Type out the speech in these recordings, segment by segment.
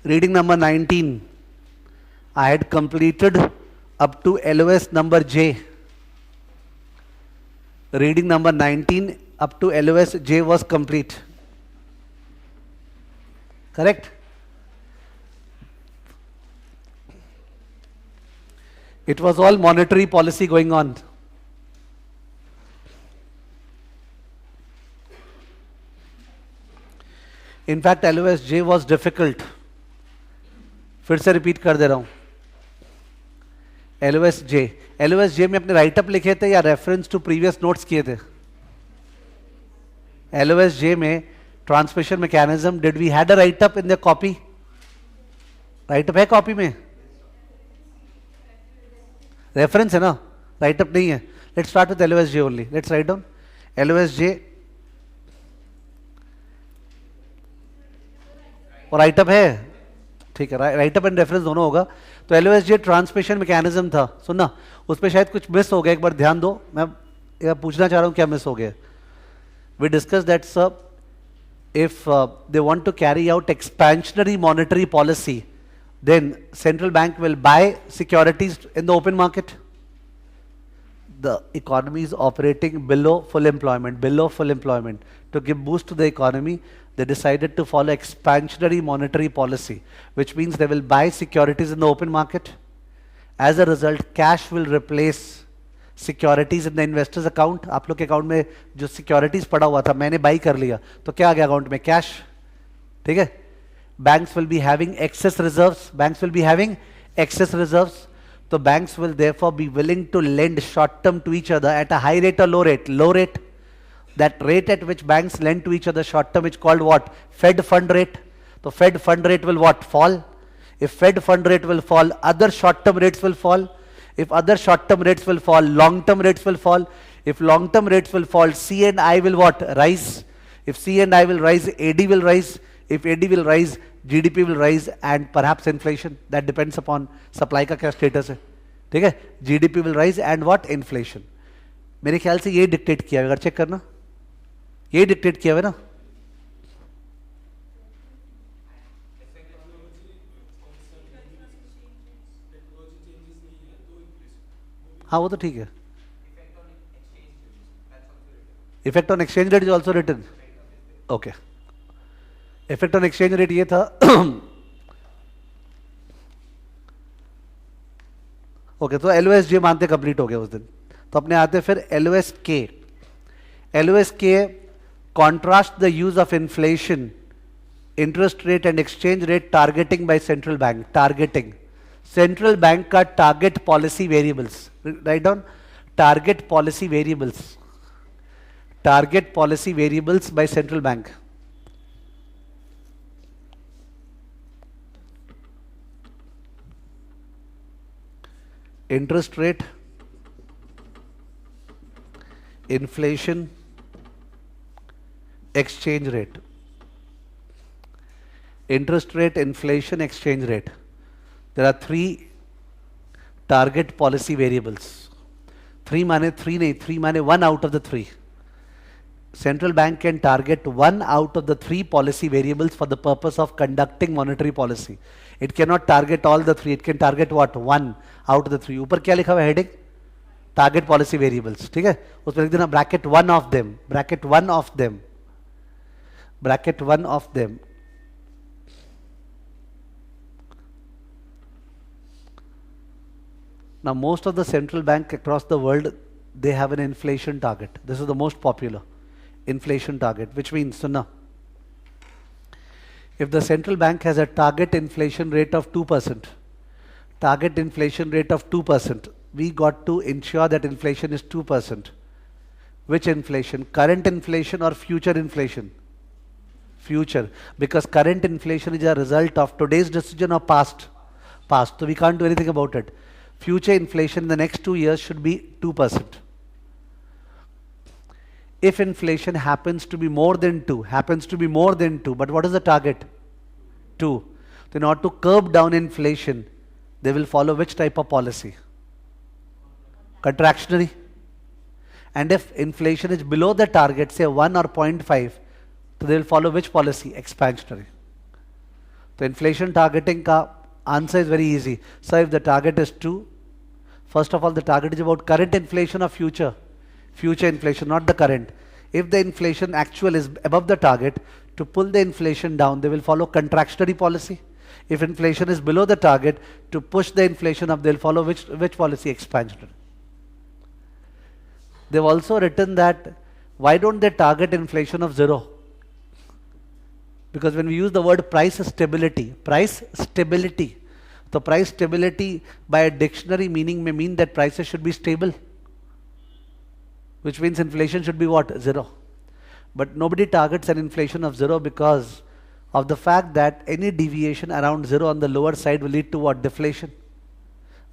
Reading number 19. I had completed up to LOS number J. Reading number 19 up to LOS J was complete. Correct? It was all monetary policy going on. In fact, LOSJ was difficult. फिर से repeat कर दे रहा हूं. LOSJ में अपने write up लिखे थे या रेफरेंस टू प्रीवियस नोट्स किए थे? LOSJ में transmission mechanism, did we had a writeup in the copy? Writeup है कॉपी में? रेफरेंस है ना, राइटअप नहीं है. Let's start with LOSJ only. Let's write down LOSJ और राइटअप है. ठीक है, राइटअप एंड रेफरेंस दोनों होगा. तो LOSJ ट्रांसमिशन मैकेनिज्म था. सुनना, उस पर शायद कुछ मिस हो गया, एक बार ध्यान दो. मैं पूछना चाह रहा हूं क्या मिस हो गया. We discuss that sir, if they want to carry out expansionary monetary policy, then central bank will buy securities in the open market. The economy is operating below full employment. To give boost to the economy, they decided to follow expansionary monetary policy, which means they will buy securities in the open market. As a result, cash will replace securities in the investors account. आप लोग के account में जो securities पड़ा हुआ था, मैंने by कर लिया, तो क्या आ गया अकाउंट में? कैश. ठीक है. Banks will be having excess reserves. तो banks will therefore be willing to lend short term to each other at a high rate or low rate. That rate at which banks lend to each other short term is called what? Fed fund rate. तो Fed fund rate will what? Fall. If Fed fund rate will fall, other short term rates will fall. If other short-term rates will fall, long-term rates will fall. If long-term rates will fall, C and I will what? Rise. If C and I will rise, AD will rise. If AD will rise, GDP will rise and perhaps inflation. That depends upon supply का क्या status है. ठीक है? GDP will rise and what? Inflation. मेरे ख्याल से ये dictate किया है, अगर चेक करना, ये dictate किया है ना. हाँ, वो तो ठीक है. Effect on exchange rate is also written. Okay, effect on exchange rate ये था. ओके, तो LOSJ मानते कंप्लीट हो गया उस दिन. तो अपने आते फिर LOSK. LOSK contrast the use of inflation, interest rate and exchange rate targeting by central bank. Targeting, central bank का target policy variables. Write down target policy variables. Target policy variables by central bank. Interest rate, inflation, exchange rate. Interest rate, inflation, exchange rate. There are three target policy variables. Three माने three नहीं, three माने one out of the three. Central bank can target one out of the three policy variables for the purpose of conducting monetary policy. It cannot target all the three. It can target what? One out of the three. ऊपर क्या लिखा हुआ है heading? Target policy variables. ठीक है? उसमें लिख देना bracket one of them. Bracket one of them. Bracket one of them. Now, most of the central bank across the world, they have an inflation target. This is the most popular inflation target, which means, so now, if the central bank has a target inflation rate of 2%, we got to ensure that inflation is 2%. Which inflation? Current inflation or future inflation? Future, because current inflation is a result of today's decision or past. So we can't do anything about it. Future inflation in the next 2 years should be 2%. If inflation happens to be more than 2, but what is the target? 2. So in order to curb down inflation, they will follow which type of policy? Contractionary. And if inflation is below the target, say 1 or 0.5, so they will follow which policy? Expansionary. तो inflation targeting का answer is very easy sir. If the target is 2, first of all the target is about current inflation or future inflation, not the current. If the inflation actual is above the target, to pull the inflation down they will follow contractionary policy. If inflation is below the target, to push the inflation up they'll follow which policy? Expansionary. They've also written that why don't they target inflation of 0? Because when we use the word price stability, so price stability by a dictionary meaning may mean that prices should be stable, which means inflation should be what? 0. But nobody targets an inflation of 0 because of the fact that any deviation around 0 on the lower side will lead to what? Deflation.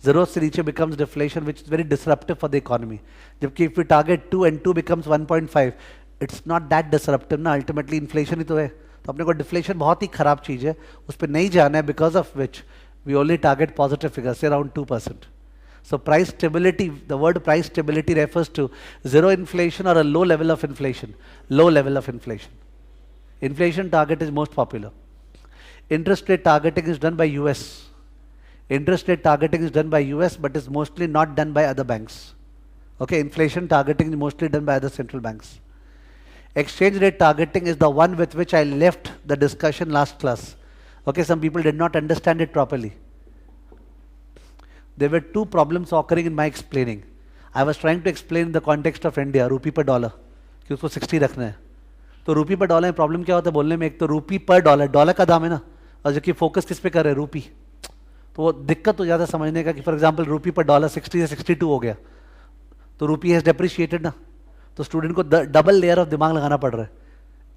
0 se niche becomes deflation, which is very disruptive for the economy. Jabki if we target 2 and 2 becomes 1.5, it's not that disruptive na, ultimately inflation ही तो है. तो अपने को deflation बहुत ही खराब चीज है, उस पर नहीं जाना है, because of which we only target positive figures, say around 2%. So price stability, the word price stability refers to 0 inflation or a low level of inflation. Inflation target is most popular. Interest rate targeting is done by US. But is mostly not done by other banks. Okay, inflation targeting is mostly done by other central banks. Exchange rate targeting is the one with which I left the discussion last class. Okay, some people did not understand it properly. There were two problems occurring in my explaining. I was trying to explain in the context of India, rupee per dollar, कि उसको 60 रखना है. तो रूपी पर dollar में problem क्या होता है बोलने में? एक तो रूपी पर डॉलर का दाम है ना, और जबकि फोकस किस पे कर रहे हैं? रूपी. तो वो दिक्कत हो जाता है समझने का कि फॉर एग्जांपल रूपी पर डॉलर 60 से 62 हो गया, तो रूपी हैज डेप्रिशिएटेड ना, तो स्टूडेंट को डबल लेयर ऑफ दिमाग लगाना पड़ रहा है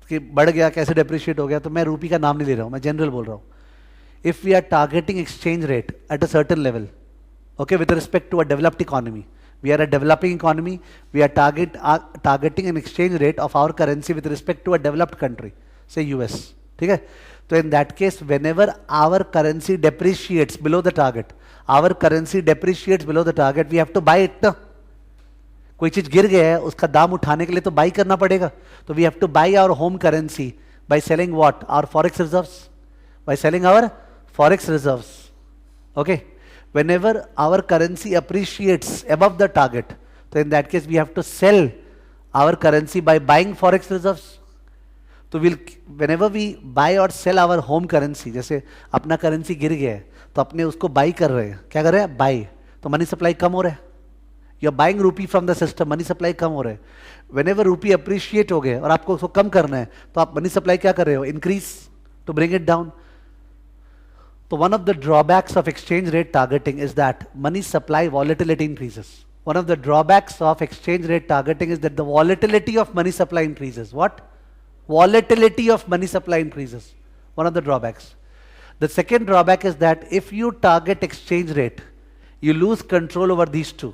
कि बढ़ गया, कैसे डेप्रिशिएट हो गया. तो मैं रूपी का नाम नहीं ले रहा हूँ, मैं जनरल बोल रहा हूँ. If we are targeting exchange rate at a certain level, okay, with respect to a developed economy, we are a developing economy, we are targeting an exchange rate of our currency with respect to a developed country, say US. ठीक है? तो in that case, whenever our currency depreciates below the target, we have to buy it ना. कोई चीज गिर गया है, उसका दाम उठाने के लिए तो बाई करना पड़ेगा. तो we have to buy our home currency by selling what? Our forex reserves. Okay? Whenever our currency appreciates above the target, so in that case we have to sell our currency by buying forex reserves. तो whenever we buy or sell our home currency, जैसे अपना currency गिर गया है तो अपने उसको by कर रहे हैं. क्या कर रहे हैं? बाई. तो मनी सप्लाई कम हो रहा है. You are buying rupee from the system, money supply कम हो रहा है. whenever रूपी अप्रिशिएट हो गया और आपको उसको कम करना है तो आप मनी सप्लाई क्या कर रहे हो? Increase to bring it down. So one of the drawbacks of exchange rate targeting is that money supply volatility increases. One of the drawbacks of exchange rate targeting is that the volatility of money supply increases. What? Volatility of money supply increases. One of the drawbacks. The second drawback is that if you target exchange rate, you lose control over these two.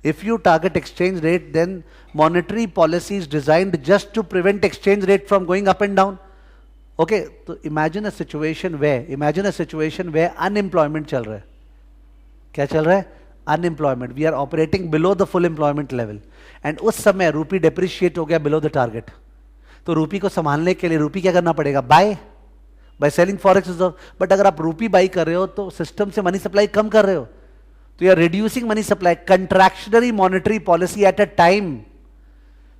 If you target exchange rate, then monetary policy is designed just to prevent exchange rate from going up and down. Okay, तो imagine a situation where unemployment चल रहा है. क्या चल रहा है? Unemployment. We are operating below the full employment level. And उस समय रूपी depreciate हो गया below the target. तो रूपी को संभालने के लिए रूपी क्या करना पड़ेगा? By selling forex reserve. But अगर आप रूपी buy कर रहे हो तो सिस्टम से मनी सप्लाई कम कर रहे हो. तो you are reducing money supply. Contractionary monetary policy at a time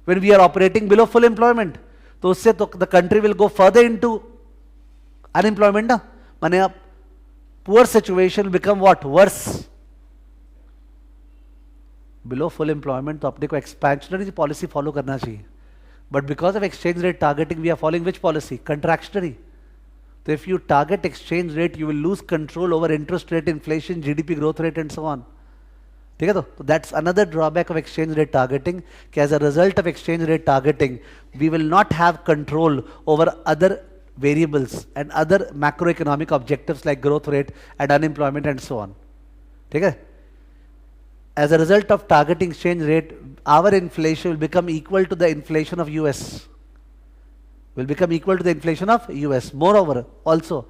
when we are operating below full employment. तो उससे तो the country will go further into unemployment ना, माने आप poor situation become what? Worse. Below full employment तो अपने को expansionary policy follow करना चाहिए. But because of exchange rate targeting we are following which policy? Contractionary. तो if you target exchange rate you will lose control over interest rate, inflation, GDP growth rate and so on. ठीक है? तो that's another drawback of exchange rate targeting कि as a result of exchange rate targeting we will not have control over other variables and other macroeconomic objectives like growth rate and unemployment and so on. ठीक है? As a result of targeting exchange rate, our inflation will become equal to the inflation of US. Moreover, also,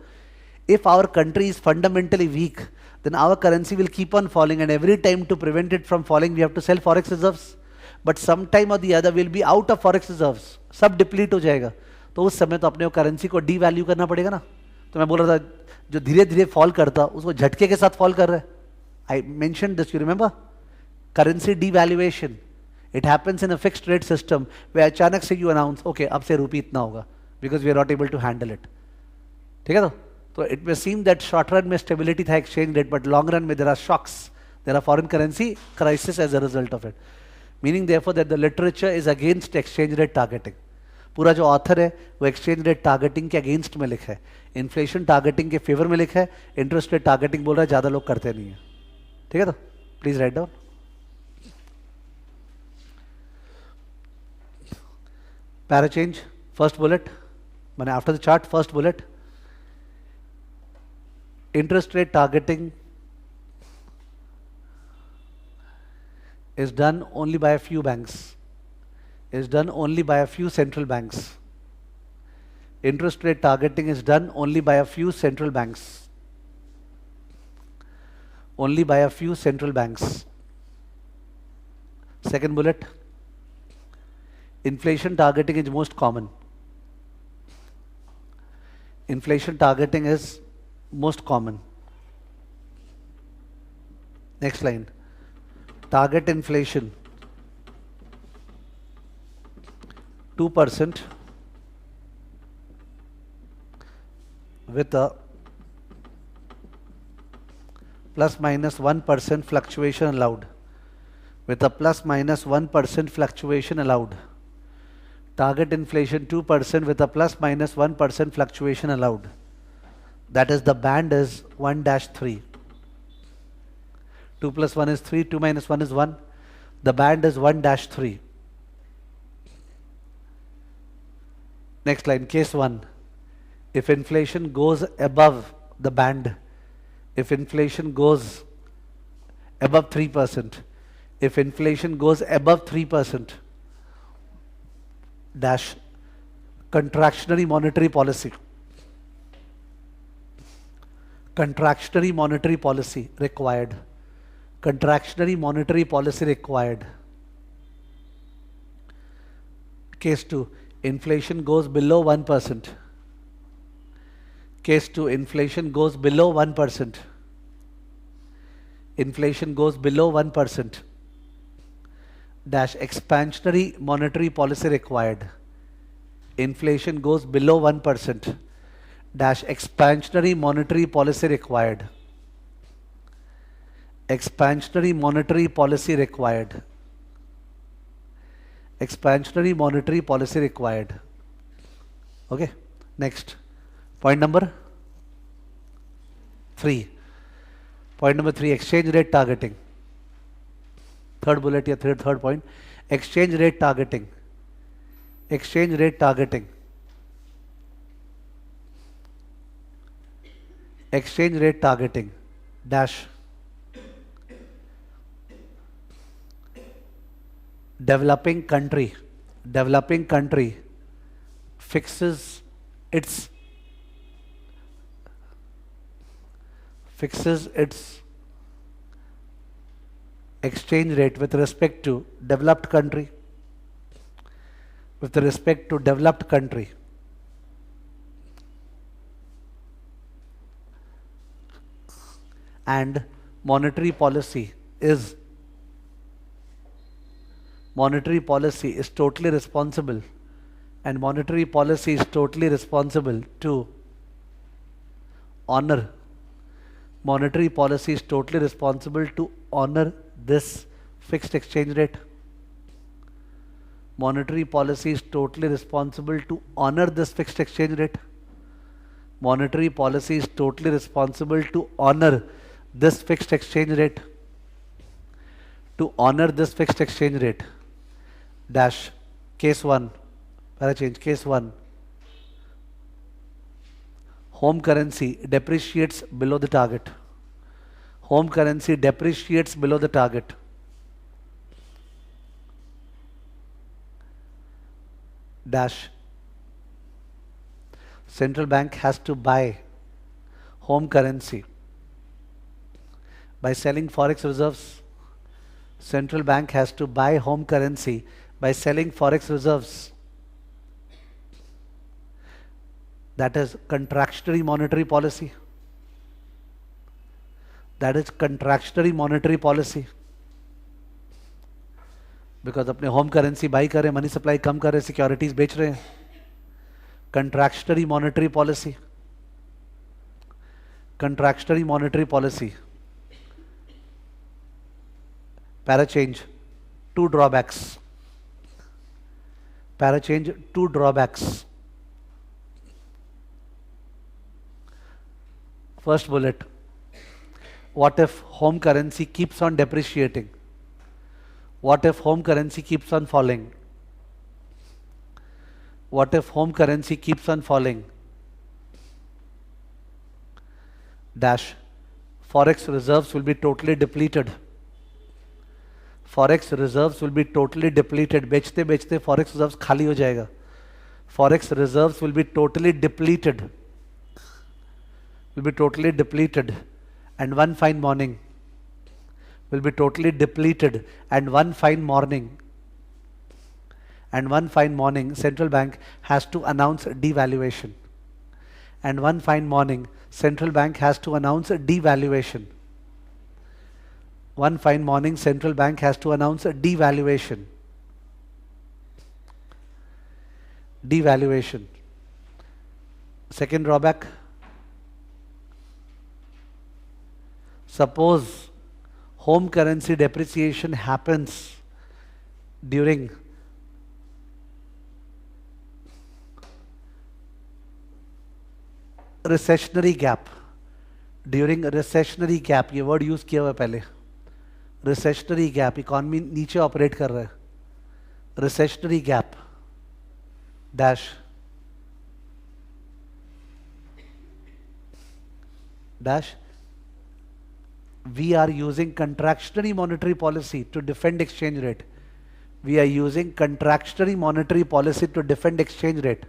if our country is fundamentally weak, then our currency will keep on falling, and every time to prevent it from falling, we have to sell forex reserves. But some time or the other will be out of forex reserves, सब deplete हो जाएगा. तो उस समय तो अपने currency को D value करना पड़ेगा ना. तो मैं बोल रहा था जो धीरे धीरे फॉल करता उसको झटके के साथ फॉल कर रहा है. I mention this, you remember? Currency devaluation, it happens in a fixed rate system where अचानक से यू अनाउंस ओके अब से रुपये इतना होगा because we are not able to handle it. ठीक है. तो it may seem that short run में स्टेबिलिटी था exchange rate, but long run में there are shocks, there are foreign currency crisis as a result of it. Meaning therefore that the literature is against exchange rate targeting. पूरा जो author है वो exchange rate targeting के against में लिखा है, inflation targeting के फेवर में लिखा है, इंटरेस्ट रेट टारगेटिंग बोल रहा है ज़्यादा लोग करते नहीं है. ठीक है. तो please write down. Para change, first bullet, मैंने after the chart first bullet, interest rate targeting is done only by a few banks, is done only by a few central banks. Interest rate targeting is done only by a few central banks. Only by a few central banks. Second bullet, inflation targeting is most common. Inflation targeting is most common. Next line, target inflation 2% with a plus minus 1% fluctuation allowed. With a plus minus 1% fluctuation allowed. Target inflation 2% with a plus minus 1% fluctuation allowed. That is, the band is 1-3. 2 plus 1 is 3, 2 minus 1 is 1. The band is 1-3. Next line, case 1. If inflation goes above the band, if inflation goes above 3%, if inflation goes above 3%, dash, contractionary monetary policy. Contractionary monetary policy required. Contractionary monetary policy required. Case 2, inflation goes below 1%. Case 2, inflation goes below 1%. Inflation goes below 1%. Dash, expansionary monetary policy required. Inflation goes below 1%. Dash, expansionary monetary policy required. Expansionary monetary policy required. Expansionary monetary policy required. Okay, next. Point number 3. Point number 3, exchange rate targeting. Third bullet here, third point. Exchange rate targeting. Exchange rate targeting. Exchange rate targeting. Dash. Developing country fixes its exchange rate with respect to developed country, and monetary policy is totally responsible, and monetary policy is totally responsible to honor. Monetary policy is totally responsible to honor this fixed exchange rate. Monetary policy is totally responsible to honor this fixed exchange rate. Monetary policy is totally responsible to honor this fixed exchange rate. To honor this fixed exchange rate. Dash. Case 1. Para change. Case 1. Home currency depreciates below the target. Home currency depreciates below the target. Dash. Central bank has to buy home currency by selling forex reserves. Central bank has to buy home currency by selling forex reserves. That is contractionary monetary policy. That is contractionary monetary policy, because अपने home currency buy कर रहे हैं, money supply कम कर रहे हैं, securities बेच रहे हैं. Contractionary monetary policy, contractionary monetary policy. Para change, two drawbacks. Para change, two drawbacks. First bullet, what if home currency keeps on depreciating? What if home currency keeps on falling? What if home currency keeps on falling? Dash, forex reserves will be totally depleted. Forex reserves will be totally depleted. बेचते बेचते forex reserves खाली हो जाएगा. Forex reserves will be totally depleted. Will be totally depleted, and one fine morning will be totally depleted, and one fine morning central bank has to announce devaluation, and one fine morning central bank has to announce devaluation. One fine morning central bank has to announce devaluation. Devaluation. Second drawback, suppose home currency depreciation happens during recessionary gap. During recessionary gap, ये word use किया हुआ है पहले. Recessionary gap, economy नीचे operate कर रहा है. Recessionary gap. Dash. Dash. We are using contractionary monetary policy to defend exchange rate. We are using contractionary monetary policy to defend exchange rate.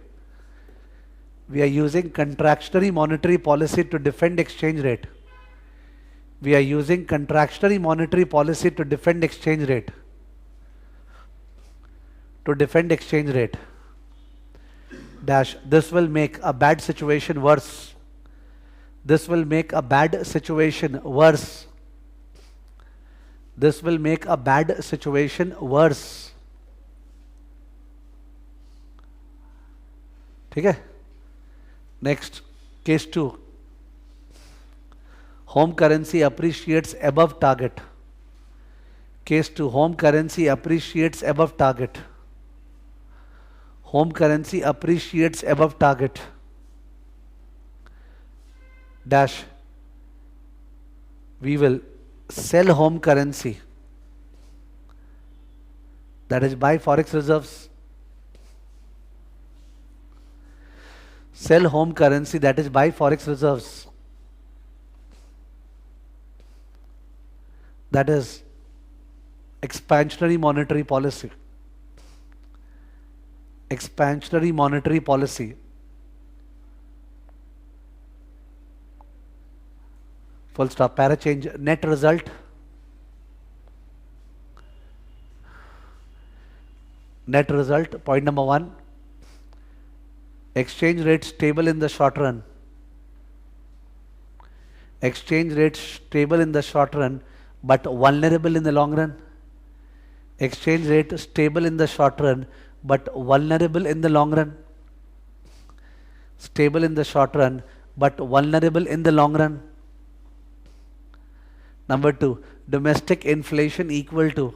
We are using contractionary monetary policy to defend exchange rate. We are using contractionary monetary policy to defend exchange rate. To defend exchange rate. Dash. This will make a bad situation worse. This will make a bad situation worse. This will make a bad situation worse. ठीक है. Next, case 2. Home currency appreciates above target. Case 2. Home currency appreciates above target. Home currency appreciates above target. Dash. We will sell home currency, that is buy forex reserves. Sell home currency, that is buy forex reserves. That is expansionary monetary policy. Expansionary monetary policy. Full stop. Parachange. Net result. Net result. Point number 1. Exchange rate stable in the short run. Exchange rate stable in the short run, but vulnerable in the long run. Exchange rate stable in the short run, but vulnerable in the long run. Stable in the short run, but vulnerable in the long run. Number 2, domestic inflation equal to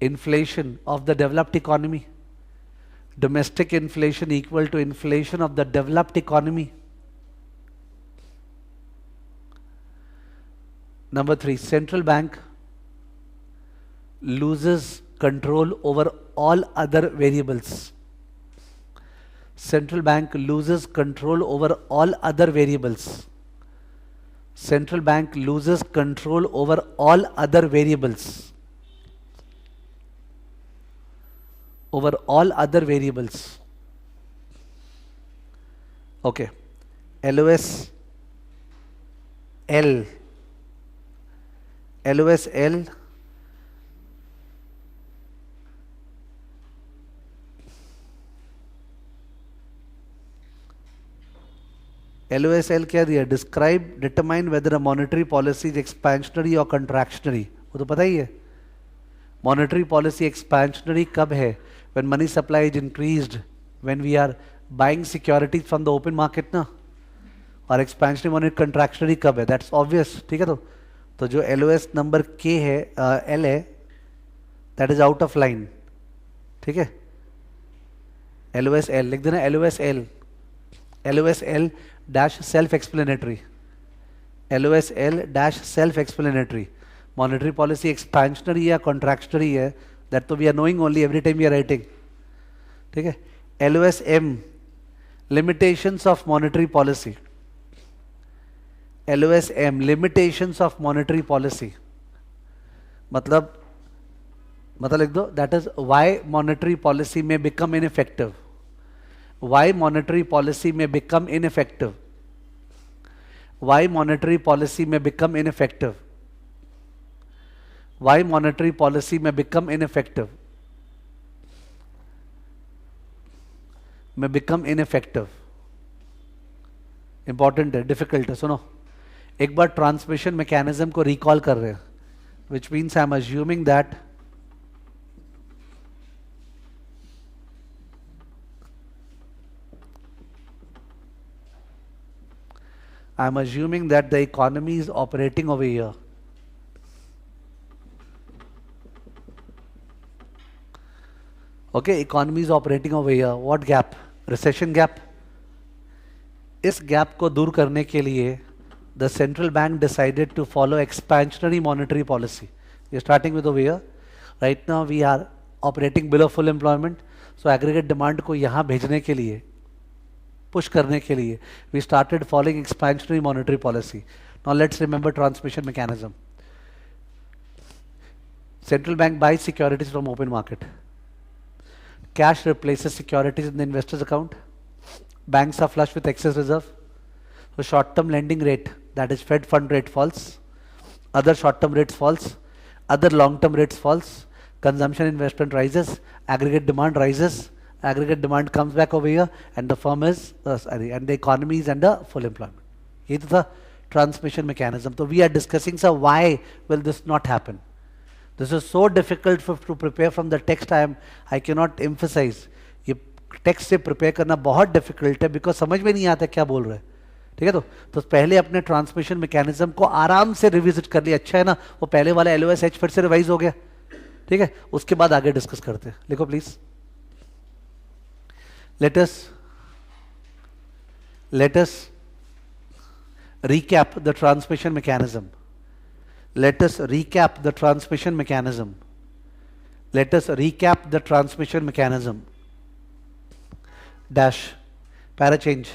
inflation of the developed economy. Domestic inflation equal to inflation of the developed economy. Number 3, central bank loses control over all other variables. Central bank loses control over all other variables. Central bank loses control over all other variables. Over all other variables. Okay. LOS L. LOS L. LOSL क्या दिया? Describe determine whether a monetary policy is expansionary और कंट्रैक्शनरी, वो तो पता ही है। Monetary policy expansionary कब है? When money supply is increased, when we are buying securities from the open market ना। और एक्सपेंशनरी मॉनेटरी कंट्रैक्शनरी कब है? दैट्स ऑब्वियस, ठीक है। तो जो LOS नंबर के है, एल है, that is out of line, ठीक है। LOSL लिख देना, LOSL, LOSL dash self explanatory, LOSL dash self explanatory. Monetary policy expansionary या कॉन्ट्रैक्शनरी है, दैट तो we are knowing only every time we are writing, ठीक है। LOSM limitations of monetary policy, LOSM limitations of monetary policy, मतलब लिख दो, that is why monetary policy में become ineffective, why monetary policy में become ineffective, why monetary policy में become ineffective, why monetary policy में become ineffective, में become ineffective. Important है, difficult है, सुनो एक बार ट्रांसमिशन मैकेनिज्म को रिकॉल कर रहे हैं, which means I am assuming that the economy is operating over here. Okay, economy is operating over here. What gap? Recession gap. इस gap को दूर करने के लिए the central bank decided to follow expansionary monetary policy. We are starting with over here. Right now we are operating below full employment. So aggregate demand को यहाँ भेजने के लिए, पुश करने के लिए, we started following expansionary monetary policy. Now let's remember transmission mechanism. Central bank buys securities from open market. Cash replaces securities in the investor's account. Banks are flush with excess reserve. So short-term lending rate, that is Fed fund rate, falls. Other short-term rates falls. Other long-term rates falls. Consumption investment rises. Aggregate demand rises. Aggregate demand comes back over here, and the firm is and the economy is under full employment. This is the transmission mechanism. So we are discussing, sir, why will this not happen? This is so difficult to prepare from the text. I cannot emphasize. ये text से prepare करना बहुत difficult है, because समझ में नहीं आता क्या बोल रहे हैं, ठीक है। तो पहले अपने ट्रांसमिशन मैकेनिज्म को आराम से रिविजिट कर लिया, अच्छा है ना। वो पहले वाला LOSH फिर से रिवाइज हो गया, ठीक है। उसके बाद आगे डिस्कस करते हैं। लिखो please. Let us recap the transmission mechanism. Let us recap the transmission mechanism. Let us recap the transmission mechanism. Dash. Para change.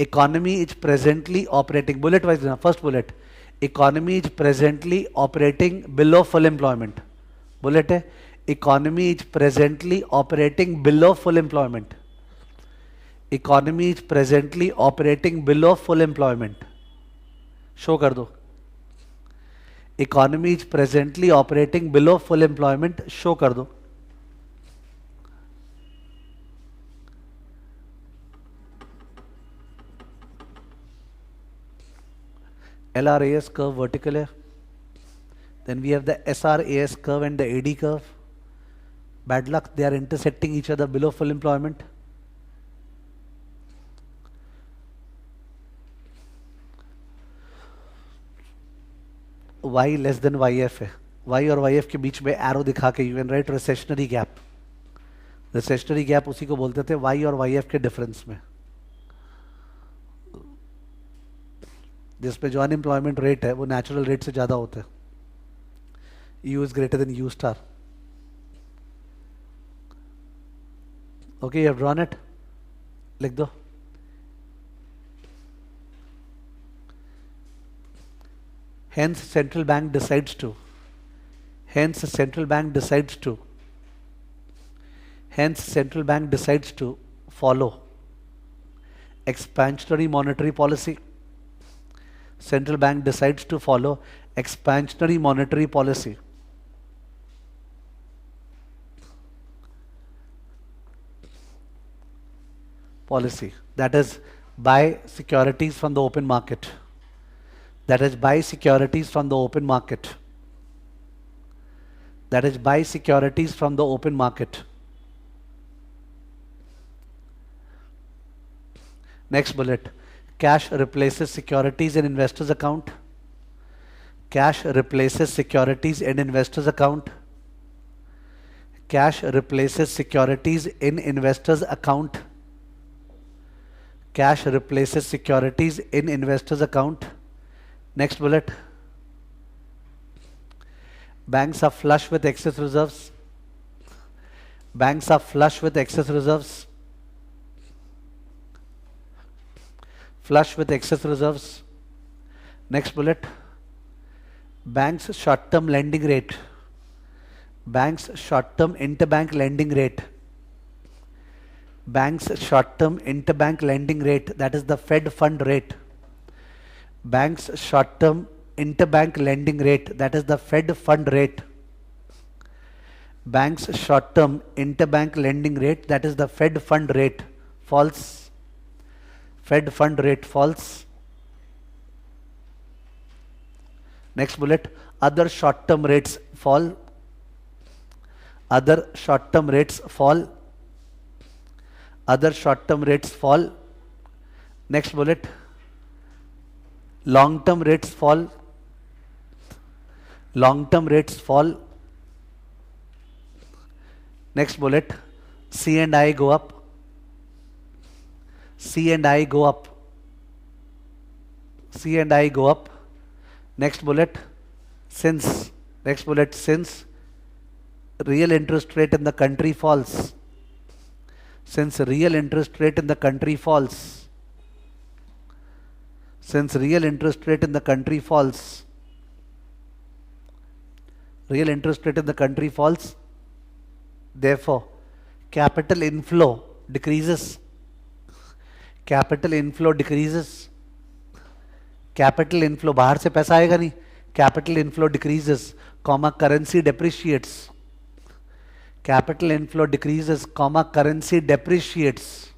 Economy is presently operating. Bullet wise, first bullet. Economy is presently operating below full employment. Bullet है. Economy is presently operating below full employment. Economy is presently operating below full employment. Show कर दो. Economy is presently operating below full employment. Show कर दो. LRAS curve vertical है. Then we have the SRAS curve and the AD curve. Bad luck, they are intersecting each other below full employment. Y less than YF है. Y और YF के बीच में arrow दिखा के you can write recessionary gap. Recessionary gap उसी को बोलते थे Y और YF के डिफरेंस में, जिसपे जो अनएम्प्लॉयमेंट रेट है वो नेचुरल रेट से ज्यादा होता है. U is greater than U star. Okay, you have drawn it. लिख दो. Hence central bank decides to. Hence central bank decides to. Hence central bank decides to follow expansionary monetary policy. Central bank decides to follow expansionary monetary policy. Policy, that is buy securities from the open market. That is, buy securities from the open market. That is, buy securities from the open market. Next bullet. Cash replaces securities in investor's account. Cash replaces securities in investor's account. Cash replaces securities in investor's account. Cash replaces securities in investor's account. Next bullet. Banks are flush with excess reserves. Banks are flush with excess reserves. Flush with excess reserves. Next bullet. Bank's short-term lending rate. Bank's short-term interbank lending rate. Bank's short-term interbank lending rate, that is the Fed fund rate. Bank's short-term interbank lending rate, that is the Fed fund rate. Bank's short-term interbank lending rate, that is the Fed fund rate, false. Fed fund rate, false. Next bullet. Other short-term rates fall. Other short-term rates fall. Other short-term rates fall. Next bullet. Long-term rates fall. Long-term rates fall. Next bullet. C and I go up. C and I go up. C and I go up. Next bullet. Since. Next bullet. Since real interest rate in the country falls. Since real interest rate in the country falls. Since real interest rate in the country falls. Real interest rate in the country falls. Therefore, capital inflow decreases. Capital inflow decreases. Capital inflow, बाहर से पैसा आएगा नहीं. Capital inflow decreases, comma currency depreciates. Capital inflow decreases, comma currency depreciates.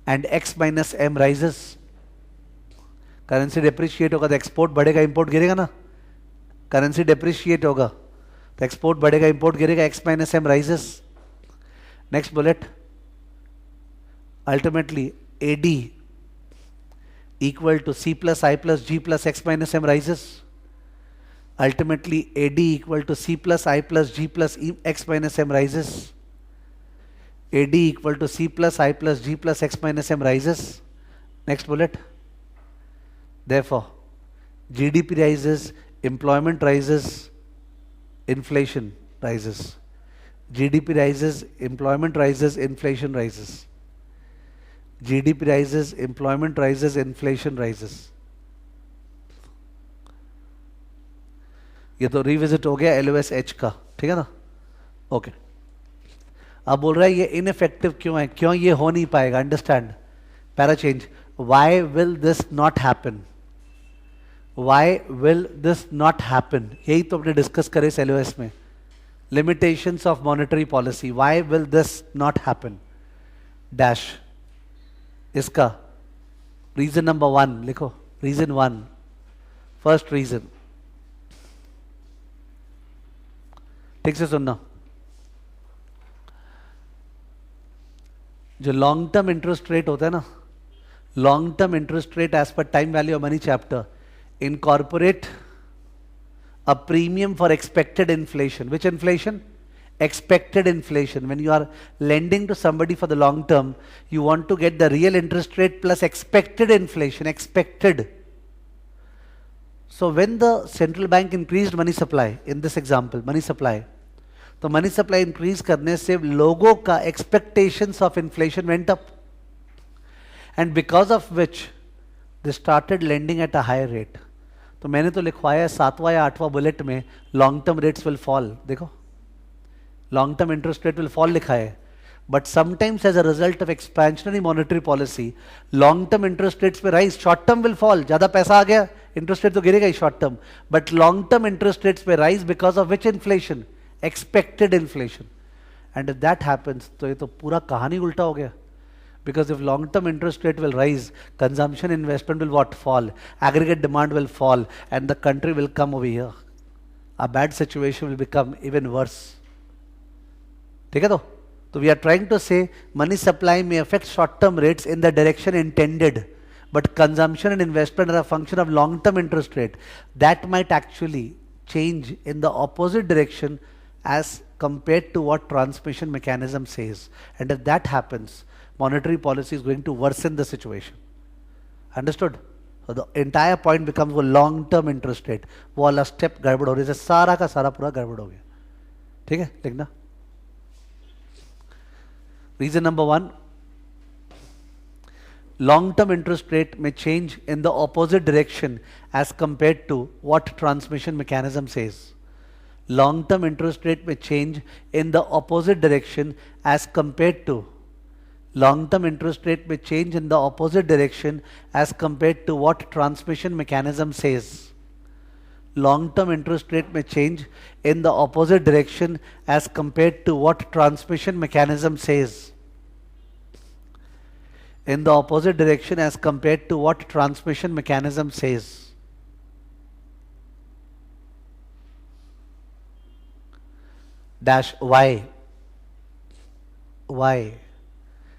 And X minus M rises. Currency depreciate होगा तो export बढ़ेगा, import गिरेगा ना. Currency depreciate होगा तो export बढ़ेगा, import गिरेगा. X minus M rises. Next bullet. Ultimately, AD equal to C plus I plus G plus X minus M rises. Ultimately, AD equal to C plus I plus G plus X minus M rises. AD equal to C plus I plus G plus X minus M rises. Next bullet. Therefore, GDP rises, employment rises, inflation rises. GDP rises, employment rises, inflation rises. GDP rises, employment rises, inflation rises. ये तो revisit हो गया LOSH का, ठीक है ना. Okay. अब बोल रहा है ये इनइफेक्टिव क्यों है, क्यों ये हो नहीं पाएगा. Understand. Para change. Why will this not happen. Why will this not happen. यही तो अपने डिस्कस करे इस LOS में. Limitations of monetary policy. Why will this not happen. Dash. इसका रीजन नंबर 1 लिखो. रीजन 1. First reason. ठीक से सुनना. जो लॉन्ग टर्म इंटरेस्ट रेट होता है ना, long term interest rate as per time value of money chapter incorporate a premium for expected inflation. Which inflation? Expected inflation. When you are lending to somebody for the long term, you want to get the real interest rate plus expected inflation. Expected. So when the central bank increased money supply, in this example, money supply, तो money supply increase करने से लोगों का expectations of inflation went up, and because of which they started lending at a higher rate. तो मैंने तो लिखवाया 7वां या 8वां बुलेट में long term rates will fall. देखो, long term interest rate will fall लिखा है. But sometimes as a result of expansionary monetary policy, long term interest rates पे rise, short term will fall. ज़्यादा पैसा आ गया, interest rate तो गिरेगा ही short term. But long term interest rates पे rise because of which inflation? Expected inflation. And if that happens, तो ये तो पूरा कहानी उल्टा हो गया. Because if long-term interest rate will rise, consumption investment will what? Fall. Aggregate demand will fall and the country will come over here. A bad situation will become even worse. ठीक है तो? So we are trying to say money supply may affect short-term rates in the direction intended, but consumption and investment are a function of long-term interest rate. That might actually change in the opposite direction as compared to what transmission mechanism says. And if that happens, monetary policy is going to worsen the situation. Understood? So the entire point becomes वो long-term interest rate. वो वाला step गड़बड़ हो रही है, सारा का सारा पूरा गड़बड़ हो गया. ठीक है, लिखना. Reason number 1, long-term interest rate may change in the opposite direction as compared to what transmission mechanism says. Long-term interest rate may change in the opposite direction as compared to long-term interest rate may change in the opposite direction as compared to what transmission mechanism says. Long-term interest rate may change in the opposite direction as compared to what transmission mechanism says. In the opposite direction as compared to what transmission mechanism says. Dash why? Why?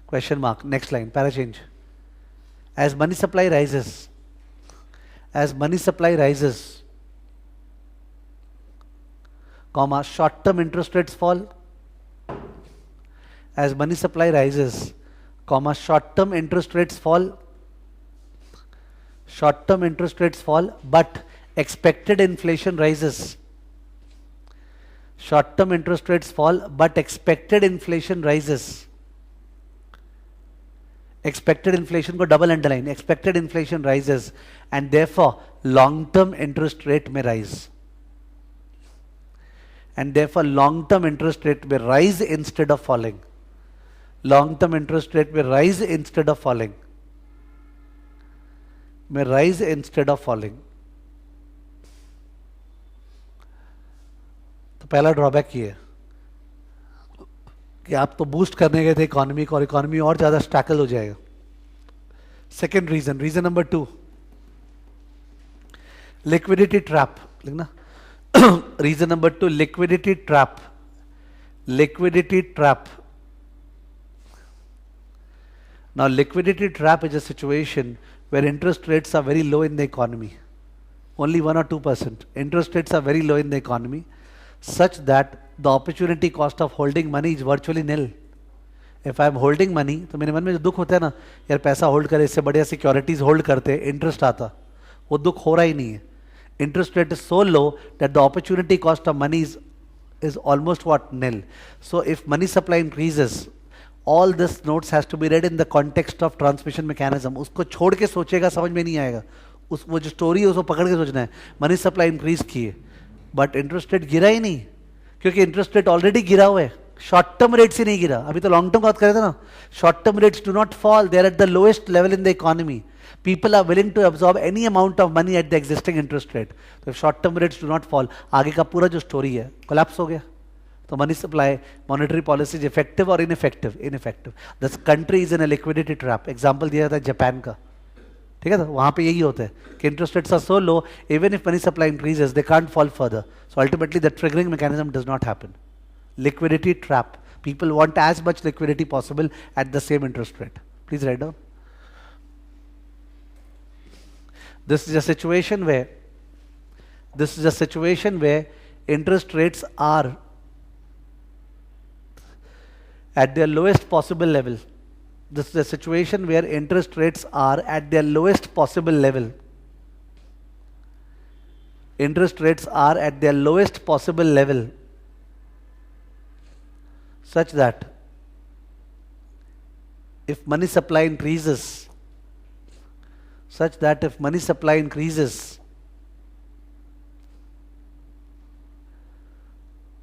Question mark. Next line. Para change. As money supply rises, comma, short-term interest rates fall. As money supply rises, comma, short-term interest rates fall. Short-term interest rates fall, but expected inflation rises. Short-term interest rates fall, but expected inflation rises. Expected inflation को double underline. Expected inflation rises, and therefore long-term interest rate may rise. And therefore long-term interest rate may rise instead of falling. Long-term interest rate may rise instead of falling. May rise instead of falling. तो पहला drawback ये है कि आप तो boost करने गए थे इकोनॉमी को और इकोनॉमी और ज्यादा स्टैकल हो जाएगा. Second reason number 2, liquidity trap. लिखना. Reason number 2, liquidity trap. Liquidity trap. Now liquidity trap is a situation where interest rates are very low in the economy. Only 1 or 2%. Interest rates are very low in the economy, such that the opportunity cost of holding money is virtually nil. If I am holding money, तो मेरे मन में जो दुख होता है ना, यार पैसा होल्ड करे, इससे बढ़िया सिक्योरिटीज होल्ड करते, इंटरेस्ट आता, वो दुख हो रहा ही नहीं है. Interest rate is so low that the opportunity cost of money is almost what? Nil. So if money supply increases, all this notes has to be read in the context of transmission mechanism. उसको छोड़ के सोचेगा समझ में नहीं आएगा. उस वो जो स्टोरी है उसको पकड़ के सोचना है. मनी सप्लाई इंक्रीज की है, बट इंटरेस्ट रेट गिरा ही नहीं, क्योंकि इंटरेस्ट रेट ऑलरेडी गिरा हुआ है. शॉर्ट टर्म रेट से नहीं गिरा. अभी तो लॉन्ग टर्म बात कर रहे थे ना. Short term rates do not fall, they are at the lowest level in the economy. People are willing to absorb any amount of money at the existing interest rate. So if short term rates do not fall, आगे का पूरा जो story है collapse हो गया. तो money supply, monetary policy is effective or ineffective. Ineffective. This country is in a liquidity trap. Example दिया था जापान का, ठीक है. तो वहां पे यही होता है कि interest rates are so low, even if money supply increases they can't fall further. So ultimately the triggering mechanism does not happen. Liquidity trap. People want as much liquidity possible at the same interest rate. Please write down. This is a situation where interest rates are at their lowest possible level. This is a situation where interest rates are at their lowest possible level. Interest rates are at their lowest possible level, such that if money supply increases,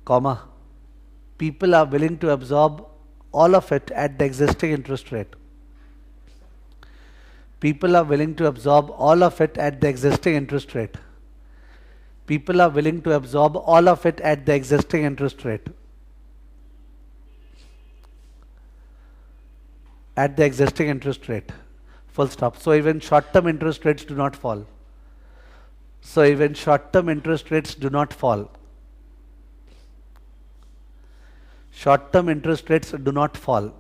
comma, people are willing to absorb all of it at the existing interest rate. People are willing to absorb all of it at the existing interest rate. People are willing to absorb all of it at the existing interest rate. at the existing interest rate. Full stop. So even short-term interest rates do not fall. So even short-term interest rates do not fall. Short-term interest rates do not fall.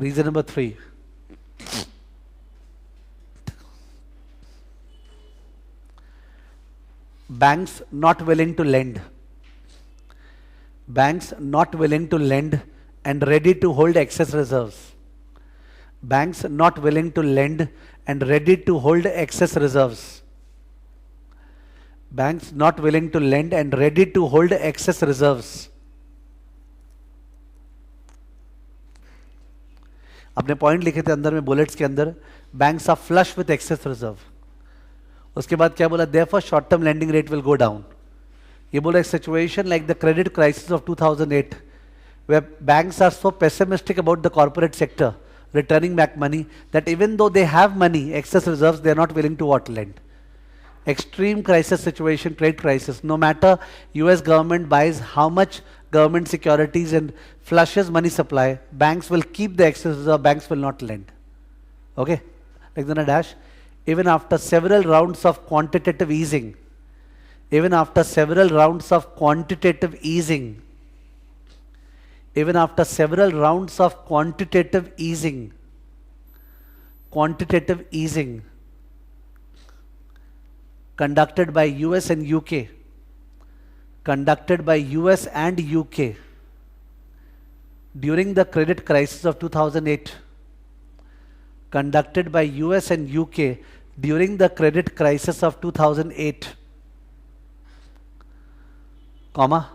Reason number 3. Banks not willing to lend. Banks not willing to lend and ready to hold excess reserves. Banks not willing to lend and ready to hold excess reserves. Banks not willing to lend and ready to hold excess reserves. अपने point लिखे थे अंदर में bullets के अंदर, banks are flush with excess reserve. उसके बाद क्या बोला? Therefore short term lending rate will go down. ये बोला situation like the credit crisis of 2008 where banks are so pessimistic about the corporate sector returning back money that even though they have money, excess reserves, they are not willing to what? Lend. Extreme crisis situation, trade crisis. No matter US government buys how much government securities and flushes money supply, banks will keep the excess reserve, banks will not lend. Okay? Like the dash. Even after several rounds of quantitative easing, even after several rounds of quantitative easing, even after several rounds of quantitative easing, conducted by US and UK, during the credit crisis of 2008, conducted by US and UK during the credit crisis of 2008, comma,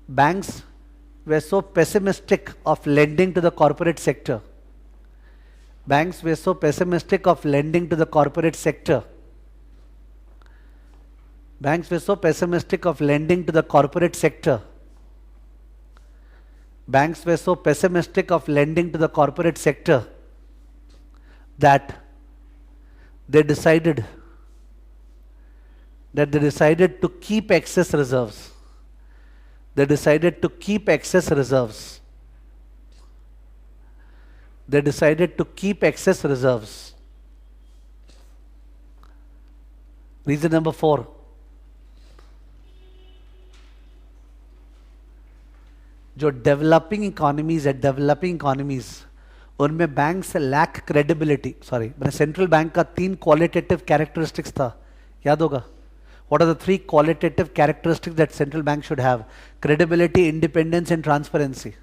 banks were so pessimistic of lending to the corporate sector. Banks were so pessimistic of lending to the corporate sector. Banks were so pessimistic of lending to the corporate sector. Banks were so pessimistic of lending to the corporate sector that they decided to keep excess reserves. They decided to keep excess reserves. They decided to keep excess reserves. Reason number 4. जो developing economies है, developing economies उनमें banks lack credibility. Sorry, मैंने central bank का 3 qualitative characteristics था, याद होगा. What are the 3 qualitative characteristics that central bank should have? Credibility, independence and transparency.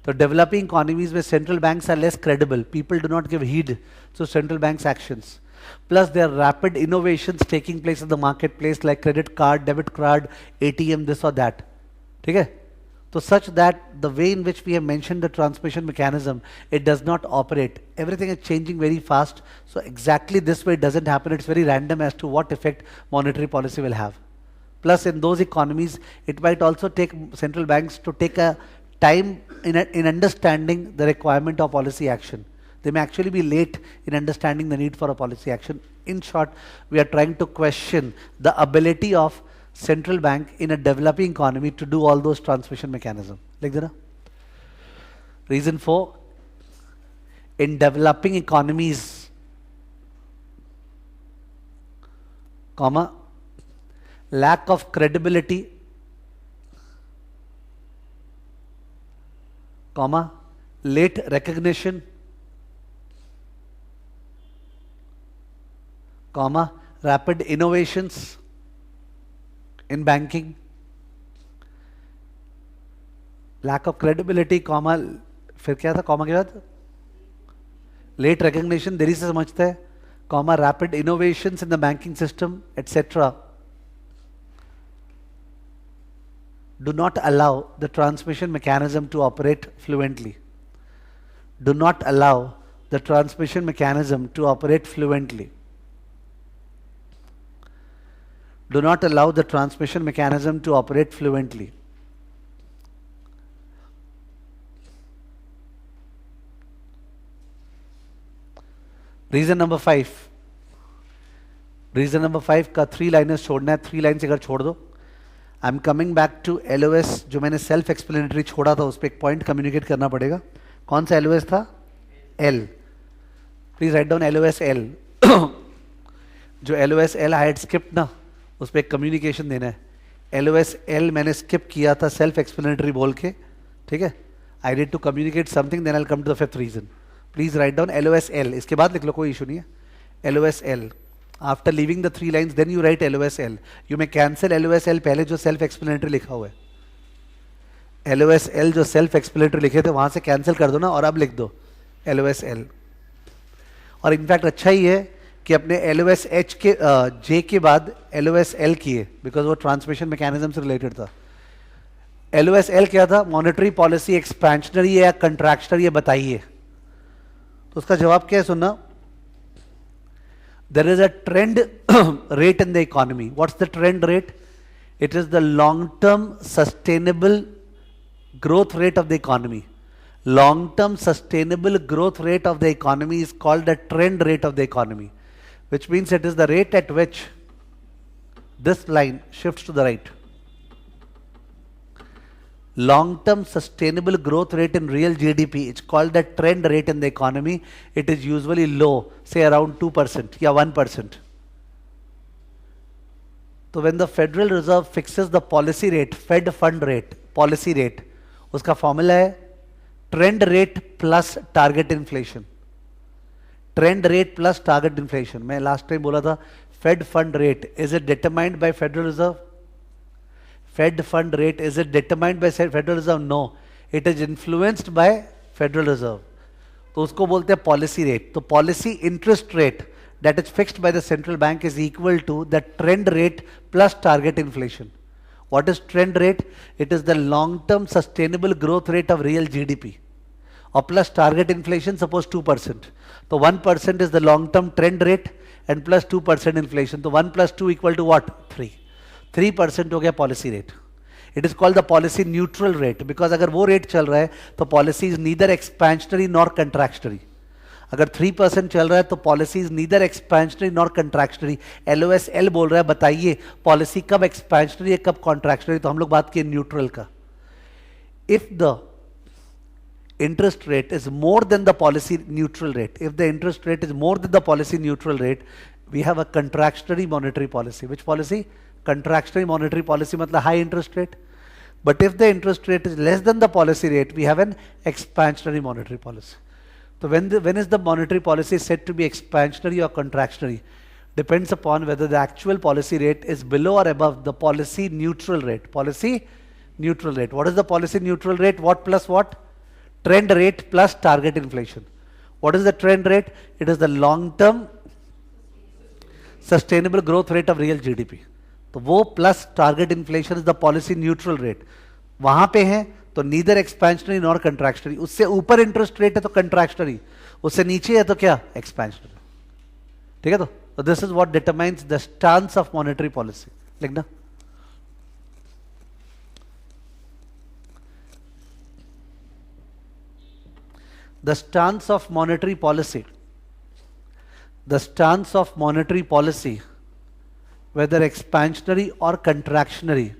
So developing economies where central banks are less credible, people do not give heed to central bank's actions. Plus there are rapid innovations taking place in the marketplace like credit card, debit card, ATM, this or that. Okay? So such that the way in which we have mentioned the transmission mechanism, it does not operate. Everything is changing very fast. So exactly this way it doesn't happen. It's very random as to what effect monetary policy will have. Plus in those economies, it might also take central banks to take a time in understanding the requirement of policy action. They may actually be late in understanding the need for a policy action. In short, we are trying to question the ability of central bank in a developing economy to do all those transmission mechanism. Like that? Reason 4, in developing economies, comma, lack of credibility, comma, late recognition, comma, rapid innovations in banking, lack of credibility, comma, फिर क्या था comma के बाद? Late recognition, देरी से समझते हैं, comma, rapid innovations in the banking system, etc. do not allow the transmission mechanism to operate fluently. Do not allow the transmission mechanism to operate fluently. Do not allow the transmission mechanism to operate fluently. Reason number 5. Reason number 5 का 3 liners छोड़ना है, 3 lines अगर छोड़ दो। I am coming back to LOS, जो मैंने self explanatory छोड़ा था उस पर एक पॉइंट कम्युनिकेट करना पड़ेगा। कौन सा एलओएस था? L. Please write down LOS L. जो LOS L I had skipped ना, उस पर एक कम्युनिकेशन देना है। एलओएस एल मैंने स्किप किया था सेल्फ एक्सप्लेनेटरी बोल के, ठीक है। I need to communicate something, then I will come to the fifth reason. Please write down LOS L, इसके बाद लिख लो, कोई इशू नहीं है। LOS L, after leaving the 3 lines then you write LOS L. You may cancel LOS L, पहले जो self explanatory लिखा हुआ है, एलओएस एल जो सेल्फ एक्सप्लेनेटरी लिखे थे वहां से कैंसिल कर दो ना, और अब लिख दो एलओएस एल। और इनफैक्ट अच्छा ही है कि अपने एलओएस एच के जे के बाद एलओएस एल किए, बिकॉज वो ट्रांसमिशन मैकेनिज्म से रिलेटेड था। एलओएस एल क्या था? मॉनेटरी पॉलिसी एक्सपेंशनरी है या कंट्रैक्शनरी है, बताइए। तो उसका जवाब क्या है, सुनना। There is a trend rate in the economy. What's the trend rate? It is the long-term sustainable growth rate of the economy. Long-term sustainable growth rate of the economy is called the trend rate of the economy, which means it is the rate at which this line shifts to the right. Long-term sustainable growth rate in real GDP, it's called the trend rate in the economy. It is usually low, say around 2% या 1%. So when the Federal Reserve fixes the policy rate, Fed fund rate, policy rate, उसका formula है trend rate plus target inflation. Trend rate plus target inflation. मैं last time बोला था Fed fund rate, is it determined by Federal Reserve? Fed fund rate, is it determined by Federal Reserve? No, it is influenced by Federal Reserve. तो उसको बोलते हैं policy rate. तो policy interest rate that is fixed by the central bank is equal to the trend rate plus target inflation. What is trend rate? It is the long-term sustainable growth rate of real GDP. Or plus target inflation, suppose 2%. So 1% is the long-term trend rate and plus 2% inflation. So 1 plus 2 equal to what? 3. 3% हो गया policy rate. It is called the policy neutral rate, because अगर वो rate चल रहा है तो policy is neither expansionary nor contractionary. अगर 3% चल रहा है तो policy is neither expansionary nor contractionary. LOS L बोल रहा है बताइए पॉलिसी कब एक्सपेंशनरी है कब कॉन्ट्रैक्शनरी. तो हम लोग बात किए न्यूट्रल का. If the interest rate is more than the policy neutral rate, if the interest rate is more than the policy neutral rate, we have a contractionary monetary policy. Which policy? Contractionary monetary policy matlab high interest rate. But if the interest rate is less than the policy rate, we have an expansionary monetary policy. So when is the monetary policy said to be expansionary or contractionary? Depends upon whether the actual policy rate is below or above the policy neutral rate. Policy neutral rate. What is the policy neutral rate? What plus what? Trend rate plus target inflation. What is the trend rate? It is the long-term sustainable growth rate of real GDP. तो वो plus target inflation is the policy neutral rate. वहां पे है तो neither expansionary nor contractionary. उससे ऊपर interest rate है तो contractionary, उससे नीचे है तो क्या? Expansionary. ठीक है? तो this is what determines the stance of monetary policy. लिखना. The stance of monetary policy, the stance of monetary policy, whether expansionary or contractionary,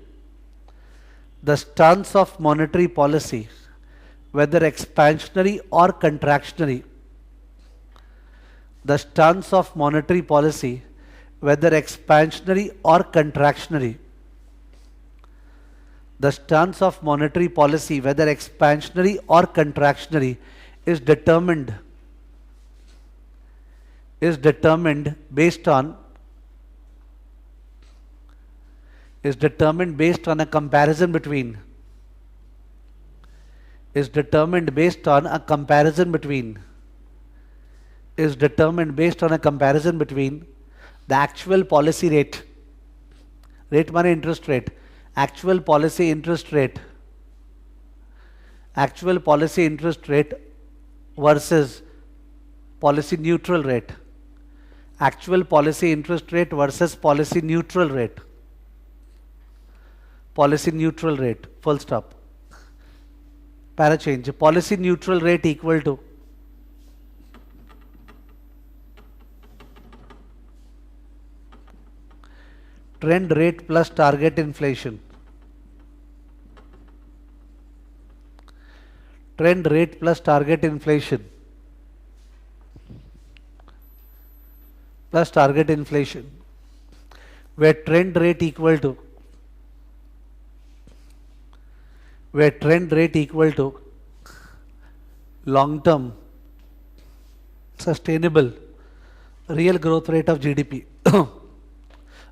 the stance of monetary policy, whether expansionary or contractionary, the stance of monetary policy, whether expansionary or contractionary, the stance of monetary policy, whether expansionary or contractionary, is determined based on a comparison between the actual policy rate माने interest rate, actual policy interest rate versus policy neutral rate. Actual policy interest rate versus policy neutral rate. Policy neutral rate. Full stop. Para change. Policy neutral rate equal to trend rate plus target inflation, trend rate plus target inflation, plus target inflation, where trend rate equal to long term sustainable real growth rate of GDP.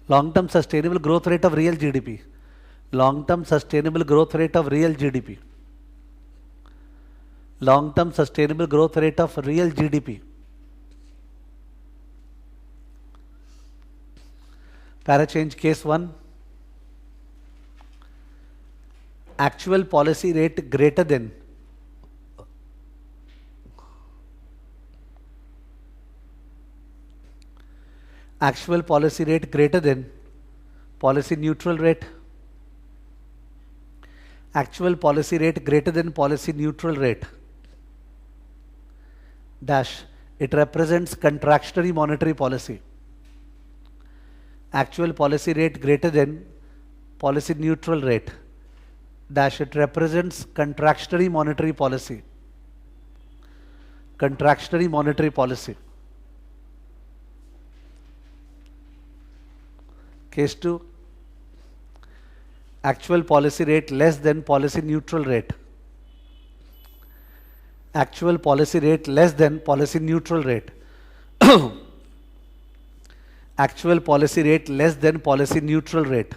Long term sustainable growth rate of real GDP, long term sustainable growth rate of real GDP, long term sustainable growth rate of real GDP. Para change case 1, actual policy rate greater than policy neutral rate, actual policy rate greater than policy neutral rate dash, it represents contractionary monetary policy. Actual policy rate greater than policy neutral rate dash, it represents contractionary monetary policy. Contractionary monetary policy. Case 2, actual policy rate less than policy neutral rate. Actual policy rate less than policy neutral rate. Actual policy rate less than policy neutral rate.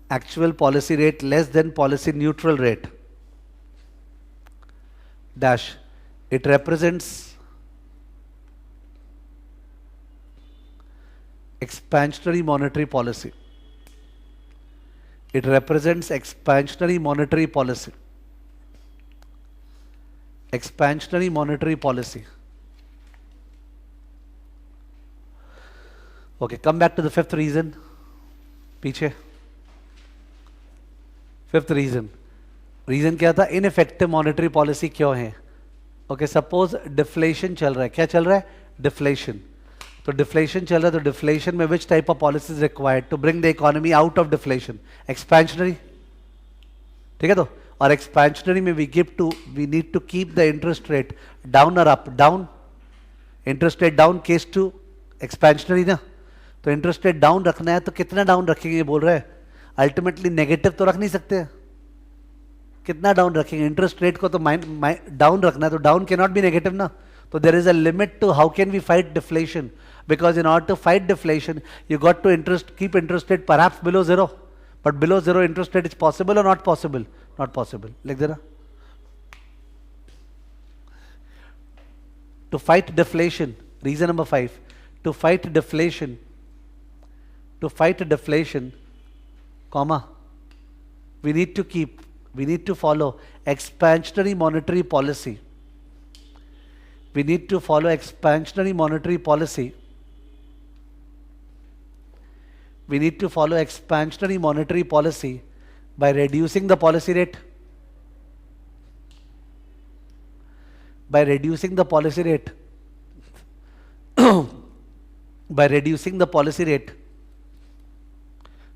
Actual policy rate less than policy neutral rate dash, it represents expansionary monetary policy. It represents expansionary monetary policy. Expansionary monetary policy. Okay, come back to the fifth reason. पीछे fifth reason क्या था? Ineffective monetary policy क्यों है? Okay, suppose deflation चल रहा है. क्या चल रहा है? डिफ्लेशन. तो डिफ्लेशन चल रहा है, तो डिफ्लेशन में which type of policy is required to bring the economy out of deflation? Expansionary. ठीक है, तो और एक्सपेंशनरी में we need to keep the interest rate down or up. Down, interest rate down. Case 2 expansionary ना, तो interest rate down रखना है, तो कितना डाउन रखेंगे? ये बोल रहे हैं अल्टीमेटली नेगेटिव तो रख नहीं सकते. कितना डाउन रखेंगे? इंटरेस्ट रेट को तो डाउन रखना है, तो down can not be negative ना. तो there is a limit to how can we fight deflation, because in order to fight deflation you got to keep interest rate perhaps below zero. But below zero interest rate is possible और not possible? Not possible. लिख देना. To fight deflation, reason number 5, to fight deflation, comma, we need to follow expansionary monetary policy. We need to follow expansionary monetary policy. We need to follow expansionary monetary policy by reducing the policy rate. By reducing the policy rate. By reducing the policy rate.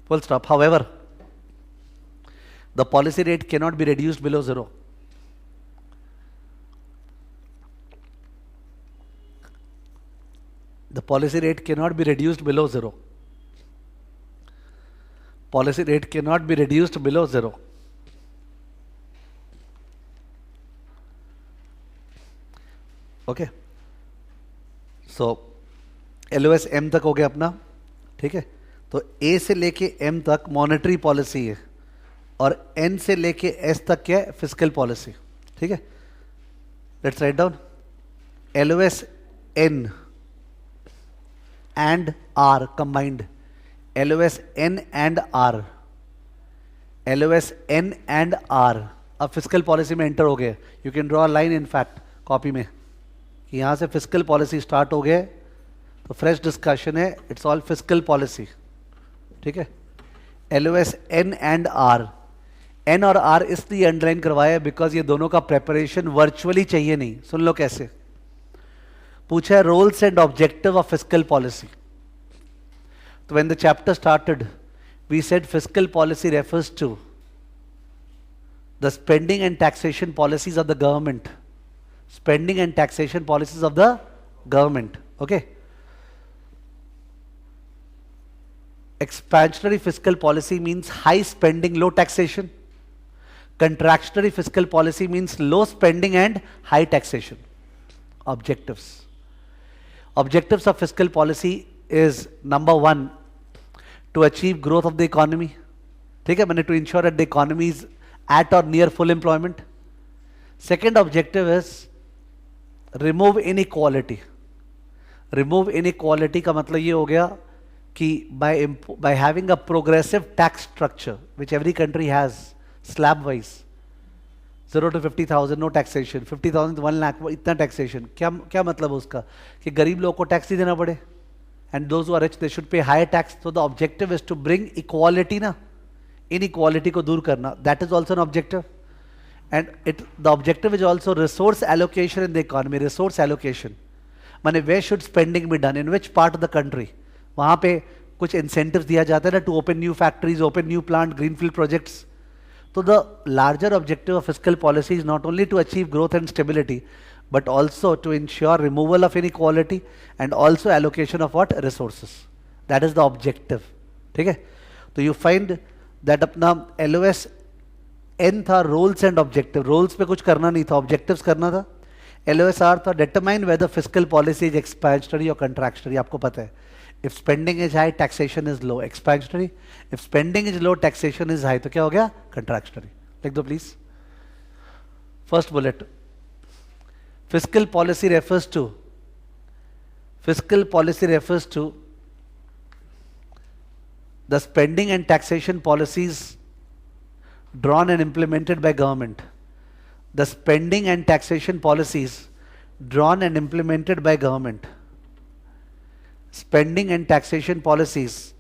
Full stop. However, the policy rate cannot be reduced below zero. The policy rate cannot be reduced below zero. Policy rate cannot be reduced below zero. Okay. So, LOS M तक हो गया अपना. ठीक है, तो A से लेके M तक मॉनेटरी पॉलिसी है और N से लेके S तक क्या है? Fiscal policy. ठीक है, let's write down. LOS N and R combined. LOS N and R. LOS N and R अब फिस्कल पॉलिसी में एंटर हो गए. You can draw line in fact copy में कि यहां से फिस्कल पॉलिसी स्टार्ट हो गए, तो फ्रेश डिस्कशन है. It's all fiscal policy. ठीक है, LOS N and R. N और R इसलिए अंडरलाइन करवाया बिकॉज ये दोनों का प्रेपरेशन वर्चुअली चाहिए नहीं. सुन लो कैसे पूछा है. Roles and objective of fiscal policy. So when the chapter started, we said fiscal policy refers to the spending and taxation policies of the government. Spending and taxation policies of the government. Okay. Expansionary fiscal policy means high spending, low taxation. Contractionary fiscal policy means low spending and high taxation. Objectives. Objectives of fiscal policy is number 1, to achieve growth of the economy. ठीक है, मैंने to ensure that the economy is at or near full employment. Second objective is remove inequality. Remove inequality का मतलब ये हो गया कि by having a progressive tax structure which every country has slab wise, 0 to 50,000 no taxation, 50,000 to 1 lakh इतना taxation. क्या मतलब उसका कि गरीब लोगों को टैक्स नहीं देना पड़े, and those who are rich they should pay higher tax. So the objective is to bring equality ना, inequality को दूर करना. That is also an objective. And the objective is also resource allocation in the economy. Resource allocation माने where should spending be done, in which part of the country. वहाँ पे कुछ incentives दिया जाता है ना, to open new factories, open new plant, greenfield projects. So the larger objective of fiscal policy is not only to achieve growth and stability, but also to ensure removal of inequality and also allocation of what? Resources. That is the objective. ठीक है? तो you find that अपना LOS N था roles and objective. Roles पे कुछ करना नहीं था, objectives करना था. LOSR था determine whether fiscal policy is expansionary or contractionary. आपको पता है. If spending is high, taxation is low. Expansionary. If spending is low, taxation is high. तो क्या हो गया? Contractionary. लिख दो please. First bullet. Fiscal policy refers to the spending and taxation policies drawn and implemented by government. The spending and taxation policies drawn and implemented by government. Spending and taxation policies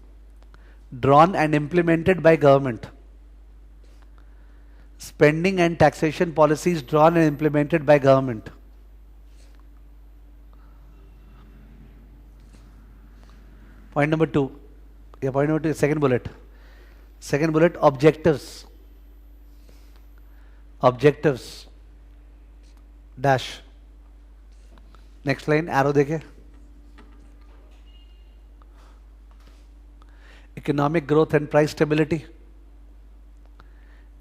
drawn and implemented by government. Spending and taxation policies drawn and implemented by government. Point number 2. Yeah, point number 2, second bullet. Second bullet, objectives. Objectives. Dash. Next line, arrow देखे. Economic growth and price stability.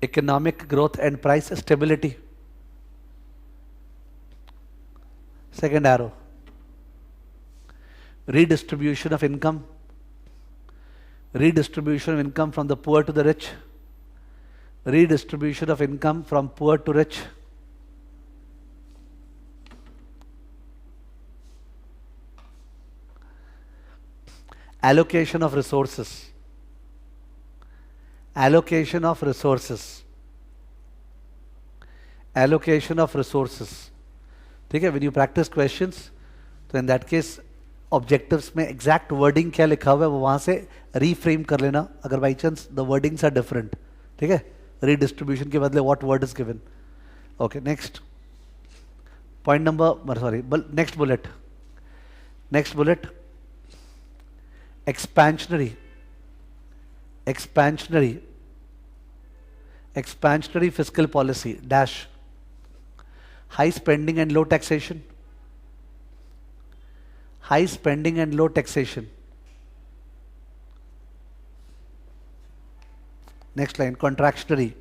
Economic growth and price stability. Second arrow. Redistribution of income. Redistribution of income from the poor to the rich. Redistribution of income from poor to rich. Allocation of resources. Allocation of resources. Allocation of resources. ठीक है, when you practice questions, तो in that case objectives में exact wording क्या लिखा हुआ है वो वहाँ से reframe कर लेना अगर by chance the wordings are different. ठीक है, redistribution के बदले what word is given. Okay, next. Point number, sorry, next bullet. Next bullet. Expansionary. Expansionary. Expansionary fiscal policy. Dash. High spending and low taxation. High spending and low taxation. Next line, contractionary.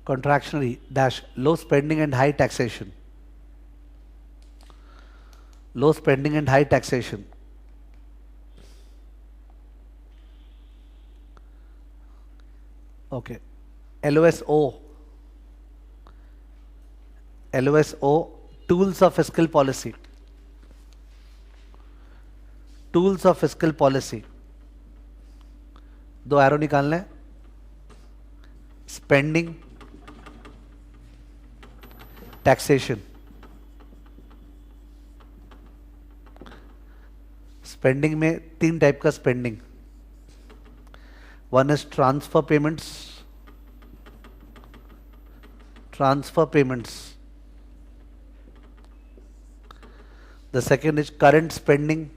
Contractionary, dash, low spending and high taxation. Low spending and high taxation. Okay. LOSO. LOSO, tools of fiscal policy. Tools of fiscal policy. दो arrow निकालना है. Spending, taxation. Spending में तीन type का spending. One is transfer payments. Transfer payments. The second is current spending.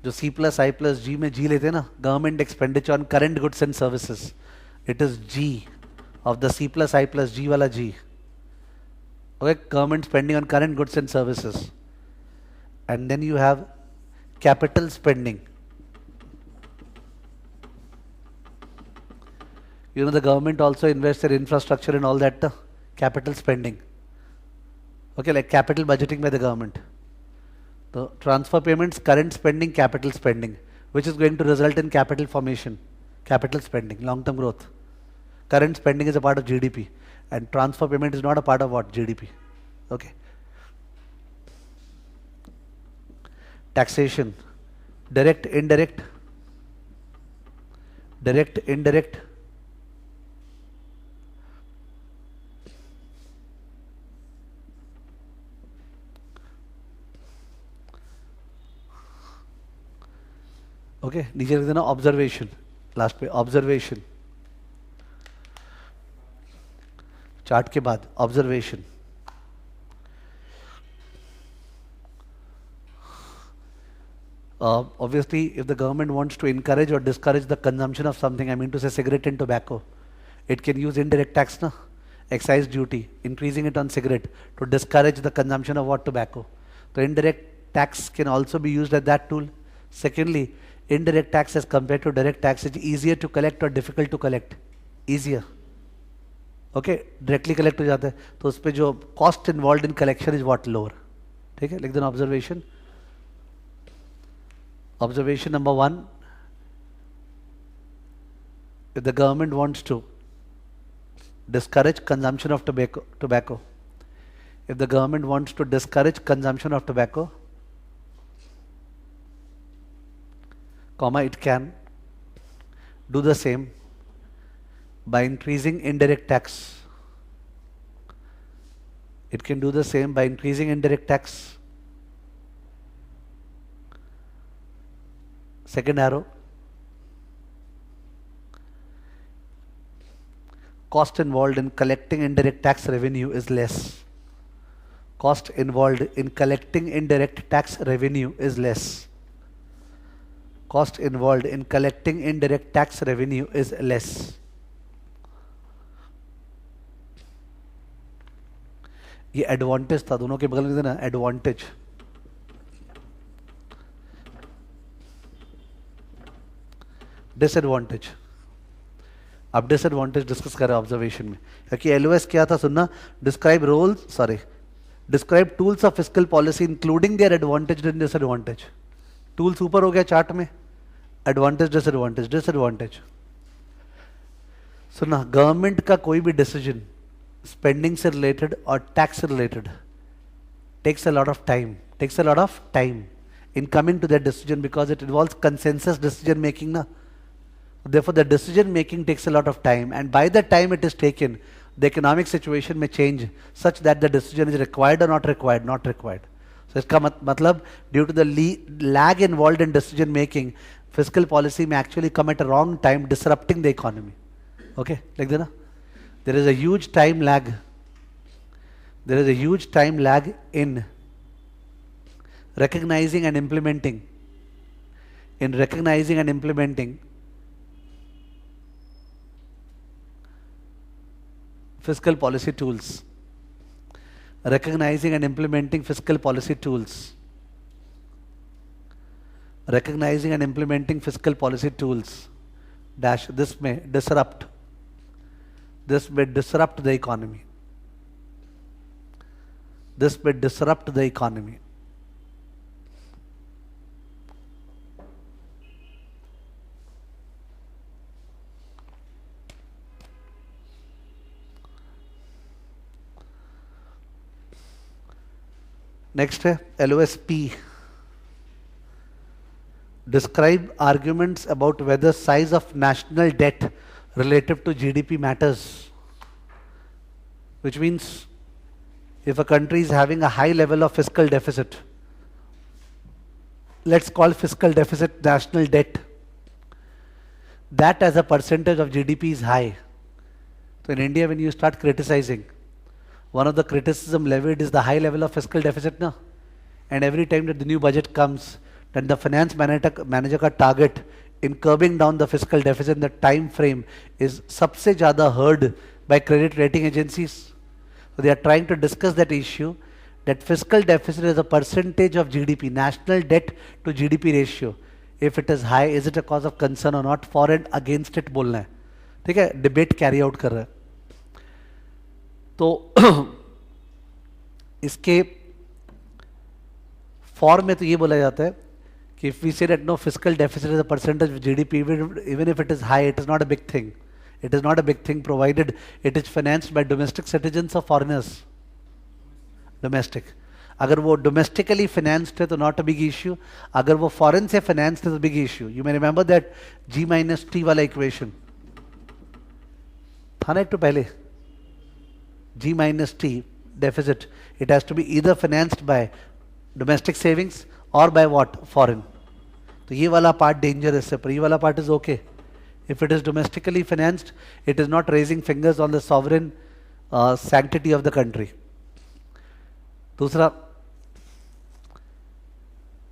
जो C plus I plus G में G लेते हैं ना, government expenditure on current goods and services, it is G of the C plus I plus G wala G. Okay, government spending on current goods and services. And then you have capital spending. You know, the government also invests in infrastructure and all that, capital spending. Okay, like capital budgeting by the government. The transfer payments, current spending, capital spending, which is going to result in capital formation, capital spending, long-term growth. Current spending is a part of GDP, and transfer payment is not a part of what? GDP. Okay. Taxation, direct, indirect, direct, indirect. Okay, नीचे लिख देना observation, last पे observation. Chart के बाद observation. Obviously, if the government wants to encourage or discourage the consumption of something, I mean to say cigarette and tobacco, it can use indirect tax, na? Excise duty, increasing it on cigarette to discourage the consumption of what? Tobacco. So indirect tax can also be used as that tool. Secondly, indirect tax as compared to direct tax is easier to collect or difficult to collect? Easier. Okay, directly collect हो जाता है, तो उस पर जो cost involve in collection is what? Lower. ठीक है, लिख देना observation. Observation number 1, if the government wants to discourage consumption of tobacco, if the government wants to discourage consumption of tobacco, comma, it can do the same by increasing indirect tax. It can do the same by increasing indirect tax. Second arrow. Cost involved in collecting indirect tax revenue is less. Cost involved in collecting indirect tax revenue is less. Cost involved in collecting indirect tax revenue is less. ये advantage था, दोनों के बगल में देना advantage. Disadvantage. अब disadvantage discuss करें observation में, क्योंकि एलओएस क्या था सुनना, describe tools of fiscal policy including there advantage and disadvantage. Tools ऊपर हो गया चार्ट में, एडवांटेज डिसएडवांटेज. डिसएडवांटेज सुनना, गवर्नमेंट का कोई भी डिसीजन spending से related or tax से related takes a lot of time in coming to that decision because it involves consensus decision making, na? Therefore the decision making takes a lot of time, and by the time it is taken the economic situation may change such that the decision is required or not required. So इसका मतलब due to the lag involved in decision making, fiscal policy may actually come at a wrong time, disrupting the economy. Okay, like that, na? There is a huge time lag. There is a huge time lag in recognizing and implementing. Fiscal policy tools. Recognizing and implementing fiscal policy tools. Recognizing and implementing fiscal policy tools. Dash, this may disrupt the economy. This may disrupt the economy. Next है LOSP. Describe arguments about whether size of national debt relative to GDP matters. Which means if a country is having a high level of fiscal deficit, let's call fiscal deficit national debt, that as a percentage of GDP is high. So in India, when you start criticizing, One of the criticism levied is the high level of fiscal deficit now. And every time that the new budget comes, then the finance manager का target in curbing down the fiscal deficit in the time frame is सबसे ज़्यादा heard by credit rating agencies. So they are trying to discuss that issue, that fiscal deficit is a percentage of GDP, national debt to GDP ratio. If it is high, is it a cause of concern or not? For and against it बोलना है, ठीक है? Debate carry out कर रहा है. तो इसके form में तो ये बोला जाता है कि if we say that no fiscal deficit is a percentage of GDP, even if it is high, it is not a big thing. It is not a big thing provided it is financed by domestic citizens or foreigners. Domestic. अगर वो domestically financed है तो not a big issue. अगर वो foreign से financed है तो big issue. You may remember that G minus T वाला equation. था ना एक तो पहले. G minus T deficit. It has to be either financed by domestic savings or by what? Foreign. तो ये वाला part dangerous है, पर ये वाला part is okay. If it is domestically financed, it is not raising fingers on the sovereign sanctity of the country. दूसरा,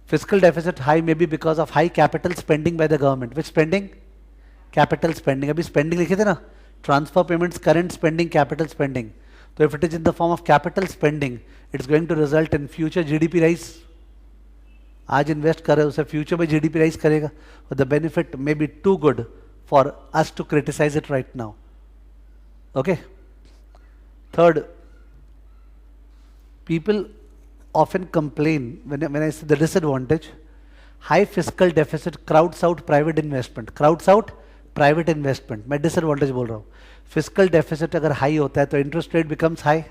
fiscal deficit high may be because of high capital spending by the government. Which spending? Capital spending. अभी spending लिखे थे ना? Transfer payments, current spending, capital spending. So if it is in the form of capital spending, it's going to result in future GDP rise. आज invest कर रहे हो, उसे future में GDP rise करेगा. But the benefit may be too good for us to criticize it right now. Okay. Third, people often complain when I say the disadvantage, high fiscal deficit crowds out private investment. Crowds out private investment. मैं disadvantage बोल रहा हूँ. Fiscal deficit अगर high होता है तो interest rate becomes high.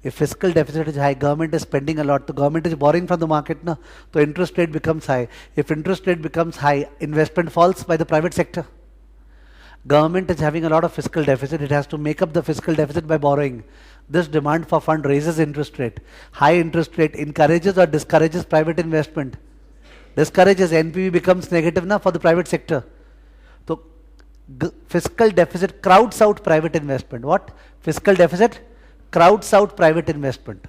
If fiscal deficit is high, government is spending a lot, the government is borrowing from the market, na, so interest rate becomes high. If interest rate becomes high, investment falls by the private sector. Government is having a lot of fiscal deficit, it has to make up the fiscal deficit by borrowing. This demand for fund raises interest rate. High interest rate encourages or discourages private investment. Discourages, NPV becomes negative na for the private sector. So fiscal deficit crowds out private investment. What? Fiscal deficit crowds out private investment.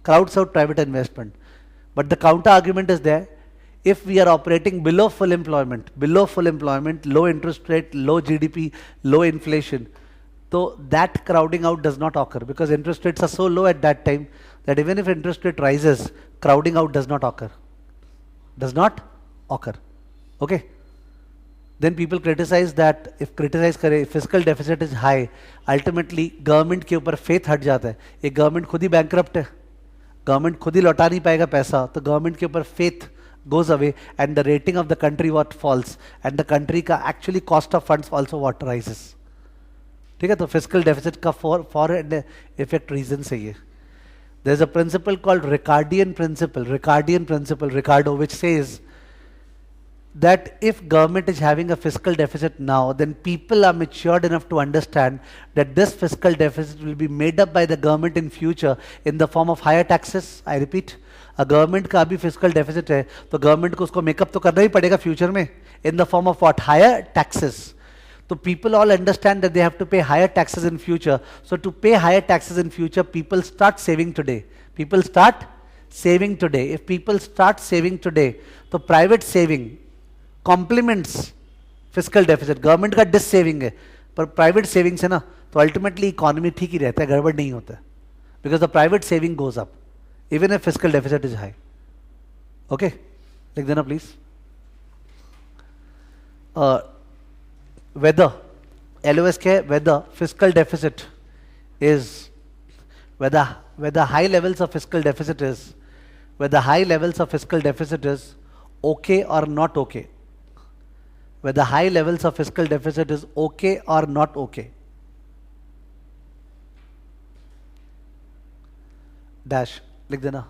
Crowds out private investment. But the counter argument is there. If we are operating below full employment, low interest rate, low GDP, low inflation, so that crowding out does not occur because interest rates are so low at that time that even if interest rate rises, crowding out does not occur. Does not occur. Okay. Then people criticize that if fiscal deficit is high, ultimately government के ऊपर faith हट जाता है. ये government खुद ही bankrupt है. Government खुद ही लौटा नहीं पाएगा पैसा, तो government के ऊपर faith goes away and the rating of the country what falls and the country का actually cost of funds also what rises. ठीक है, तो fiscal deficit का foreign effect reason से ये. There is a principle called Ricardian principle, Ricardo, which says that if government is having a fiscal deficit now, then people are matured enough to understand that this fiscal deficit will be made up by the government in future in the form of higher taxes. I repeat, a government का अभी fiscal deficit है, तो government को उसको make up तो करना ही पड़ेगा future में in the form of what? Higher taxes. So people all understand that they have to pay higher taxes in future. So to pay higher taxes in future, people start saving today. People start saving today. If people start saving today, तो private saving complements fiscal deficit. Government का dis saving है, पर private savings है ना, तो ultimately economy ठीक ही रहता है, गड़बड़ नहीं होता है. Because the private saving goes up, even if fiscal deficit is high. Okay, लिख देना please. Whether LOS क्या है? Whether fiscal deficit is whether high levels of fiscal deficit is okay or not okay. Whether high levels of fiscal deficit is okay or not okay. Dash लिख देना.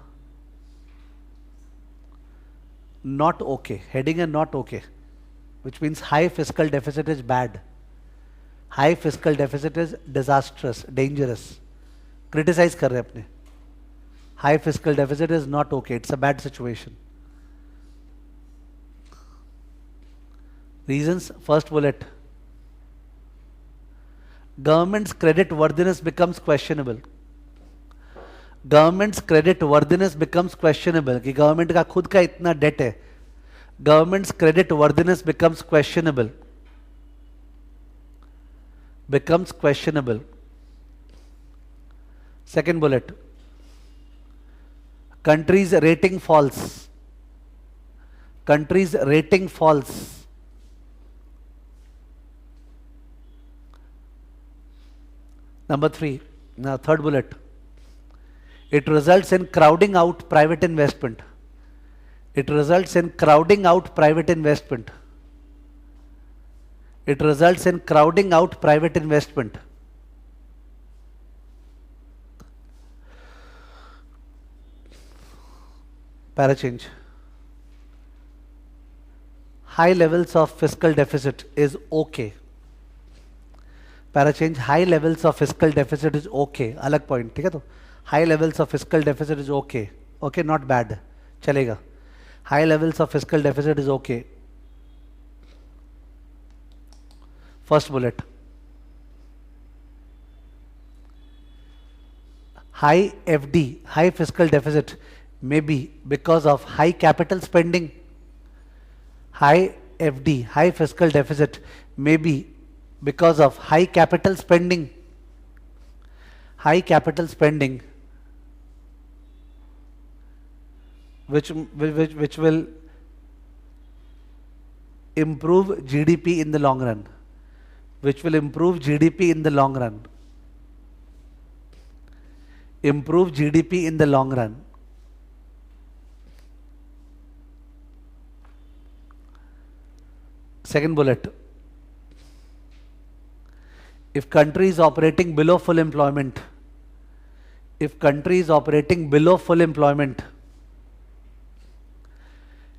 Not okay. Heading है not okay, which means high fiscal deficit is bad. High fiscal deficit is disastrous, dangerous. Criticize कर रहे अपने. High fiscal deficit is not okay. It's a bad situation. Reasons, first bullet. Government's credit worthiness becomes questionable. Governments credit worthiness becomes questionable, कि government का खुद का इतना date है, governments credit worthiness becomes questionable, becomes questionable. Second bullet, countries rating falls, countries rating falls. Number 3, now third bullet, it results in crowding out private investment, it results in crowding out private investment, it results in crowding out private investment. Para change. High levels of fiscal deficit is okay. Para change, high levels of fiscal deficit is okay. अलग point, ठीक है तो high levels of fiscal deficit is okay. Okay, not bad. चलेगा. High levels of fiscal deficit is okay. First bullet, high FD, high fiscal deficit may be because of high capital spending. High FD, high fiscal deficit may be because of high capital spending. High capital spending which will improve GDP in the long run. Which will improve GDP in the long run. Improve GDP in the long run. Second bullet, if country is operating below full employment, if country is operating below full employment,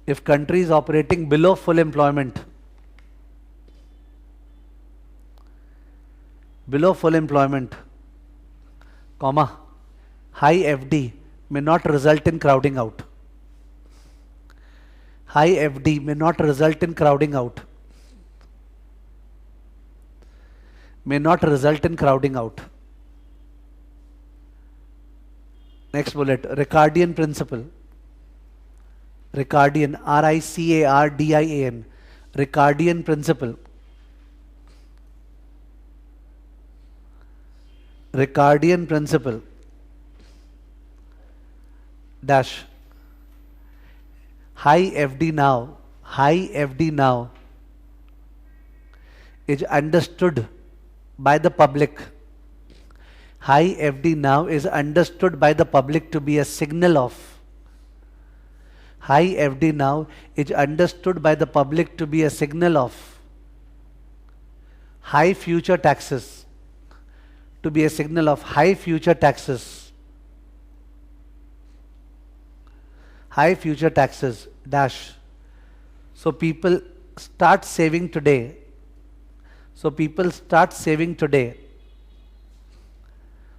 if country is operating below full employment, below full employment, comma, high FD may not result in crowding out. High FD may not result in crowding out. May not result in crowding out. Next bullet, Ricardian principle. Ricardian, R-I-C-A-R-D-I-A-N. Ricardian principle. Ricardian principle dash high FD now is understood by the public. High FD now is understood by the public to be a signal of. High FD now is understood by the public to be a signal of high future taxes. To be a signal of high future taxes. High future taxes dash. So people start saving today. So people start saving today.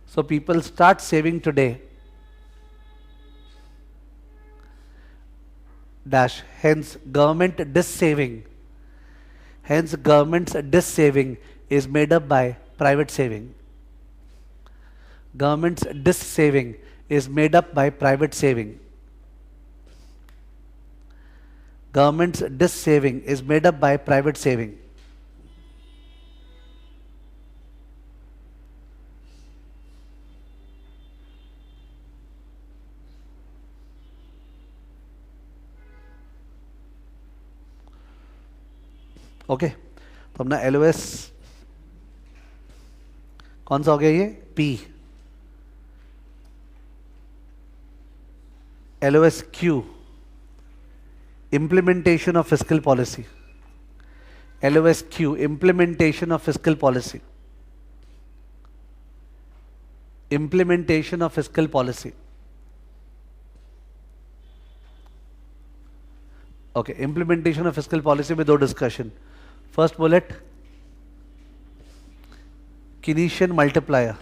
So people start saving today. Dash. Hence government dis-saving. Hence government's dis-saving is made up by private saving. Government's dis-saving is made up by private saving. Government's dis-saving is made up by private saving. Okay तो अपना LOS कौन सा हो गया ये P. LOS Q, implementation of fiscal policy. LOS Q, implementation of fiscal policy. Implementation of fiscal policy. Okay, implementation of fiscal policy में दो discussion. First bullet, Keynesian multiplier.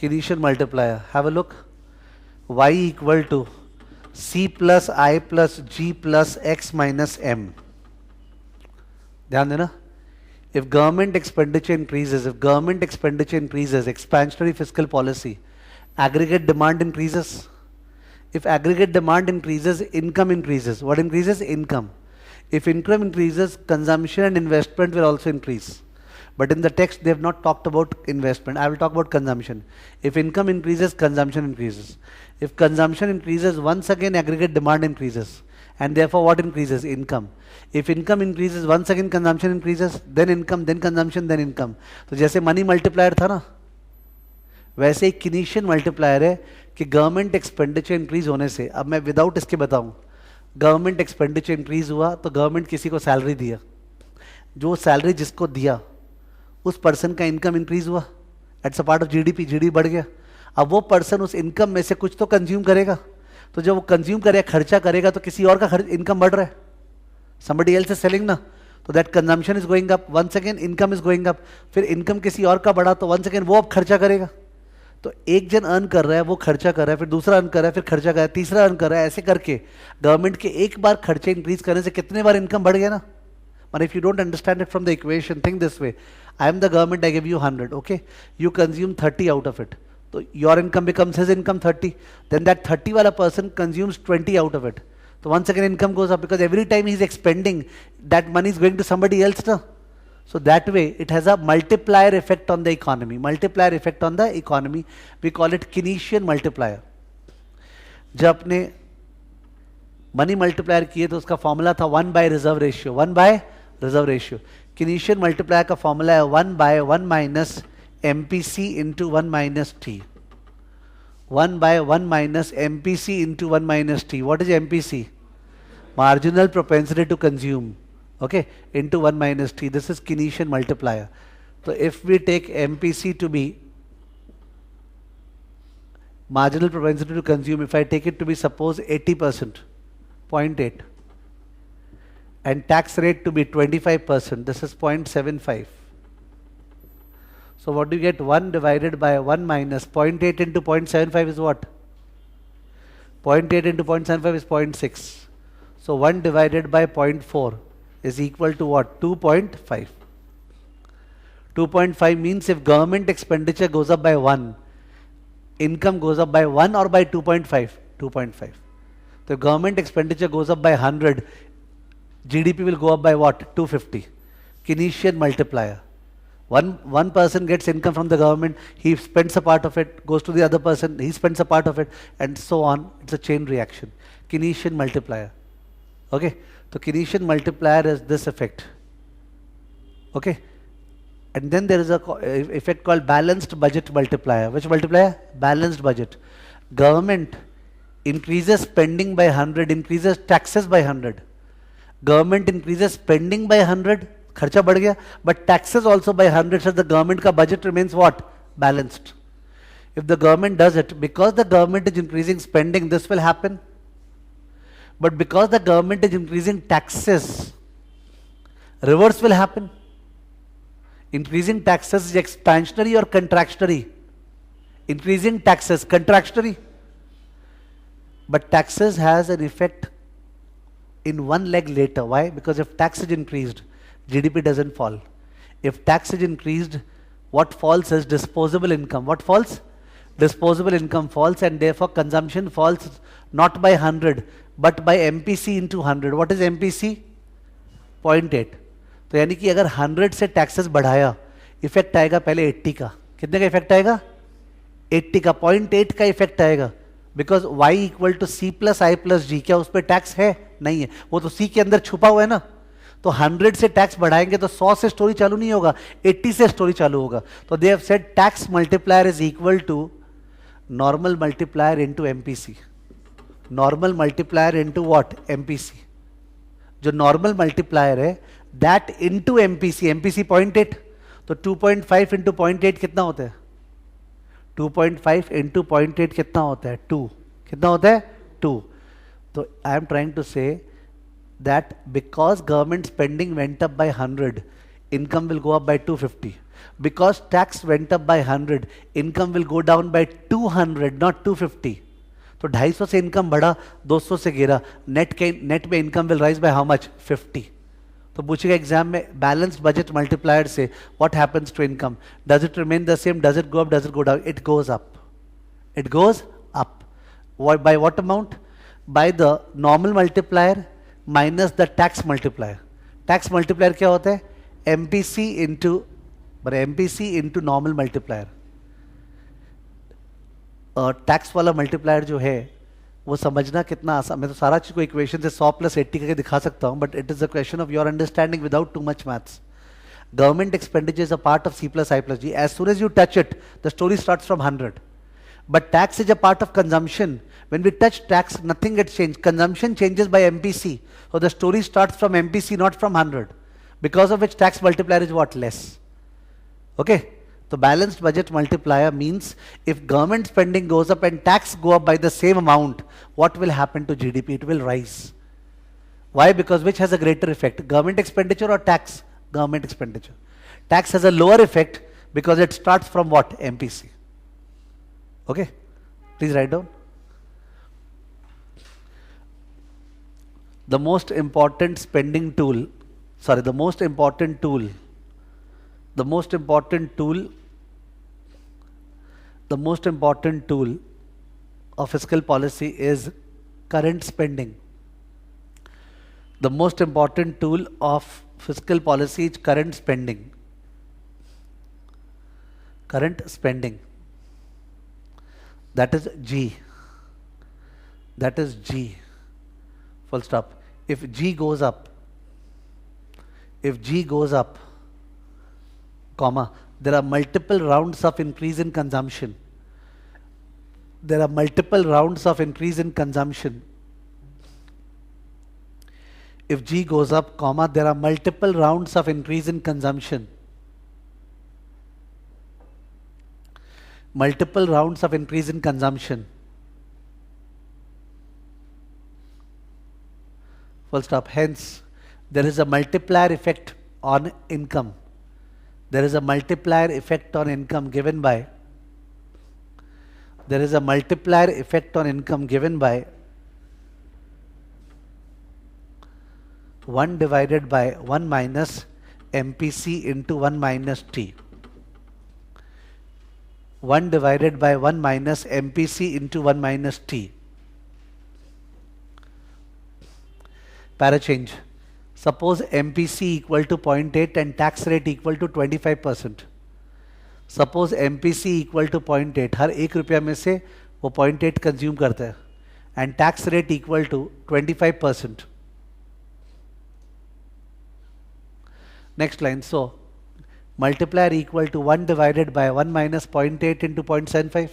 Keynesian multiplier. Have a look. Y equal to C plus I plus G plus X minus M. ध्यान देना, if government expenditure increases, expansionary fiscal policy, aggregate demand increases. If aggregate demand increases, income increases. What increases? Income. If income increases, consumption and investment will also increase. But in the text, they have not talked about investment. I will talk about consumption. If income increases, consumption increases. If consumption increases, once again aggregate demand increases. And therefore what increases? Income. If income increases, once again consumption increases, then income, then consumption, then income. तो जैसे money multiplier था ना, वैसे एक किनीशियन multiplier है कि government expenditure increase होने से, अब मैं विदाउट इसके बताऊं, गवर्नमेंट एक्सपेंडिचर इंक्रीज हुआ तो गवर्नमेंट किसी को सैलरी दिया, जो सैलरी जिसको दिया उस पर्सन का इनकम इंक्रीज हुआ, it's a part of GDP, GDP बढ़ गया. अब वो पर्सन उस इनकम में से कुछ तो कंज्यूम करेगा, तो जब वो कंज्यूम करेगा, खर्चा करेगा, तो किसी और का इनकम बढ़ रहा है, somebody else is selling ना, तो that consumption is going up, once again income is going up. फिर इनकम किसी और का बढ़ा तो once again वो अब खर्चा करेगा. तो एक जन अर्न कर रहा है, वो खर्चा कर रहा है, फिर दूसरा अर्न कर रहा है, फिर खर्चा कर रहा है, तीसरा अर्न कर रहा है, ऐसे करके गवर्नमेंट के एक बार खर्चे इंक्रीज करने से कितने बार इनकम बढ़ गया ना. But if you don't understand it from the equation, think this way. I am the government, I give you 100, okay? You consume 30 out of it. So your income becomes his income 30. Then that 30 wala person consumes 20 out of it. So once again income goes up because every time he is expending, that money is going to somebody else. No? So that way it has a multiplier effect on the economy. Multiplier effect on the economy. We call it Keynesian multiplier. जब आपने money multiplier किए तो उसका formula था 1 by reserve ratio, 1 by reserve ratio. Keynesian multiplier का formula है 1 by 1 minus MPC into 1 minus T. 1 by 1 minus MPC into 1 minus T. What is MPC? Marginal propensity to consume. Okay, into 1 minus T. This is Keynesian multiplier. So if we take MPC to be marginal propensity to consume, if I take it to be suppose 80%, 0.8, and tax rate to be 25%, this is 0.75. So what do you get? 1 divided by 1 minus 0.8 into 0.75 is what? 0.8 into 0.75 is 0.6. So 1 divided by 0.4 is equal to what? 2.5. 2.5 means if government expenditure goes up by 1, income goes up by 1 or by 2.5? 2.5. So if government expenditure goes up by 100, GDP will go up by what? 250. Keynesian multiplier. One person gets income from the government, he spends a part of it, goes to the other person, he spends a part of it, and so on. It's a chain reaction. Keynesian multiplier. Okay? So Keynesian multiplier is this effect. Okay? And then there is a effect called balanced budget multiplier. Which multiplier? Balanced budget. Government increases spending by 100, increases taxes by 100. Government increases spending by 100, खर्चा बढ़ गया, but taxes also by 100, so the government का budget remains what? Balanced. If the government does it, because the government is increasing spending, this will happen. But because the government is increasing taxes, reverse will happen. Increasing taxes is expansionary or contractionary? Increasing taxes, contractionary. But taxes has an effect in one leg later. Why? Because if tax is increased, GDP doesn't fall. If tax is increased, what falls is disposable income. What falls? Disposable income falls, and therefore consumption falls not by 100 but by MPC into 100. What is MPC? 0.8. तो यानी कि अगर 100 से taxes बढ़ाया, effect आएगा पहले 80 का. कितने का इफेक्ट आएगा? 80 का. 0.8 का इफेक्ट आएगा. Because y equal to c plus I plus G. क्या उस पर टैक्स है? नहीं है, वो तो सी के अंदर छुपा हुआ है ना. तो 100 से टैक्स बढ़ाएंगे तो 100 से स्टोरी चालू नहीं होगा, 80 से स्टोरी चालू होगा. तो they have said tax multiplier is equal to normal multiplier into MPC. Normal multiplier into what? MPC. जो नॉर्मल मल्टीप्लायर है दैट इनटू एमपीसी. एमपीसी 0.8, तो 2.5 इंटू 0.8 कितना होता है? 2.5 इंटू 0.8 कितना होता है? 2. कितना होता है? 2. तो आई एम ट्राइंग टू से that because government spending went up by 100, income will go up by 250. Because tax went up by 100, income will go down by 200, not 250. तो 250 से इनकम बढ़ा, 200 से गिरा, नेट में income will rise by how much? 50. तो तो पूछेगा exam में बैलेंस्ड बजट मल्टीप्लायर से what happens to income, does it remain the same, does it go up, does it go down? It goes up, it goes up. By what amount? By the normal multiplier minus the tax multiplier. Tax multiplier क्या होता है? MPC into normal multiplier. Tax वाला multiplier जो है वो समझना कितना आसान, मैं तो सारा चीज को इक्वेशन से 100 + 80 करके दिखा सकता हूं, but it is a question of your understanding without too much maths. Government expenditure is a part of C plus I plus G. As soon as you touch it, the story starts from 100. But tax is a part of consumption. When we touch tax, nothing gets changed. Consumption changes by MPC. So the story starts from MPC, not from 100. Because of which tax multiplier is what? Less. Okay? So balanced budget multiplier means if government spending goes up and tax go up by the same amount, what will happen to GDP? It will rise. Why? Because which has a greater effect? Government expenditure or tax? Government expenditure. Tax has a lower effect because it starts from what? MPC. Okay? Please write down. The most important spending tool, sorry, the most important tool of fiscal policy is current spending. The most important tool of fiscal policy is current spending. Current spending. That is G. That is G. Full stop. If G goes up, comma, there are multiple rounds of increase in consumption. There are multiple rounds of increase in consumption. If G goes up, comma, there are multiple rounds of increase in consumption. Multiple rounds of increase in consumption. Full stop. Hence, there is a multiplier effect on income. There is a multiplier effect on income given by 1 divided by 1 minus MPC into 1 minus T. 1 divided by 1 minus MPC into 1 minus T. Para change. Suppose MPC equal to 0.8 and tax rate equal to 25%. Suppose MPC equal to 0.8, हर 1 रुपया में से वो 0.8 consume करता है, and tax rate equal to 25%. Next line. So multiplier equal to 1 divided by 1 minus 0.8 into 0.75.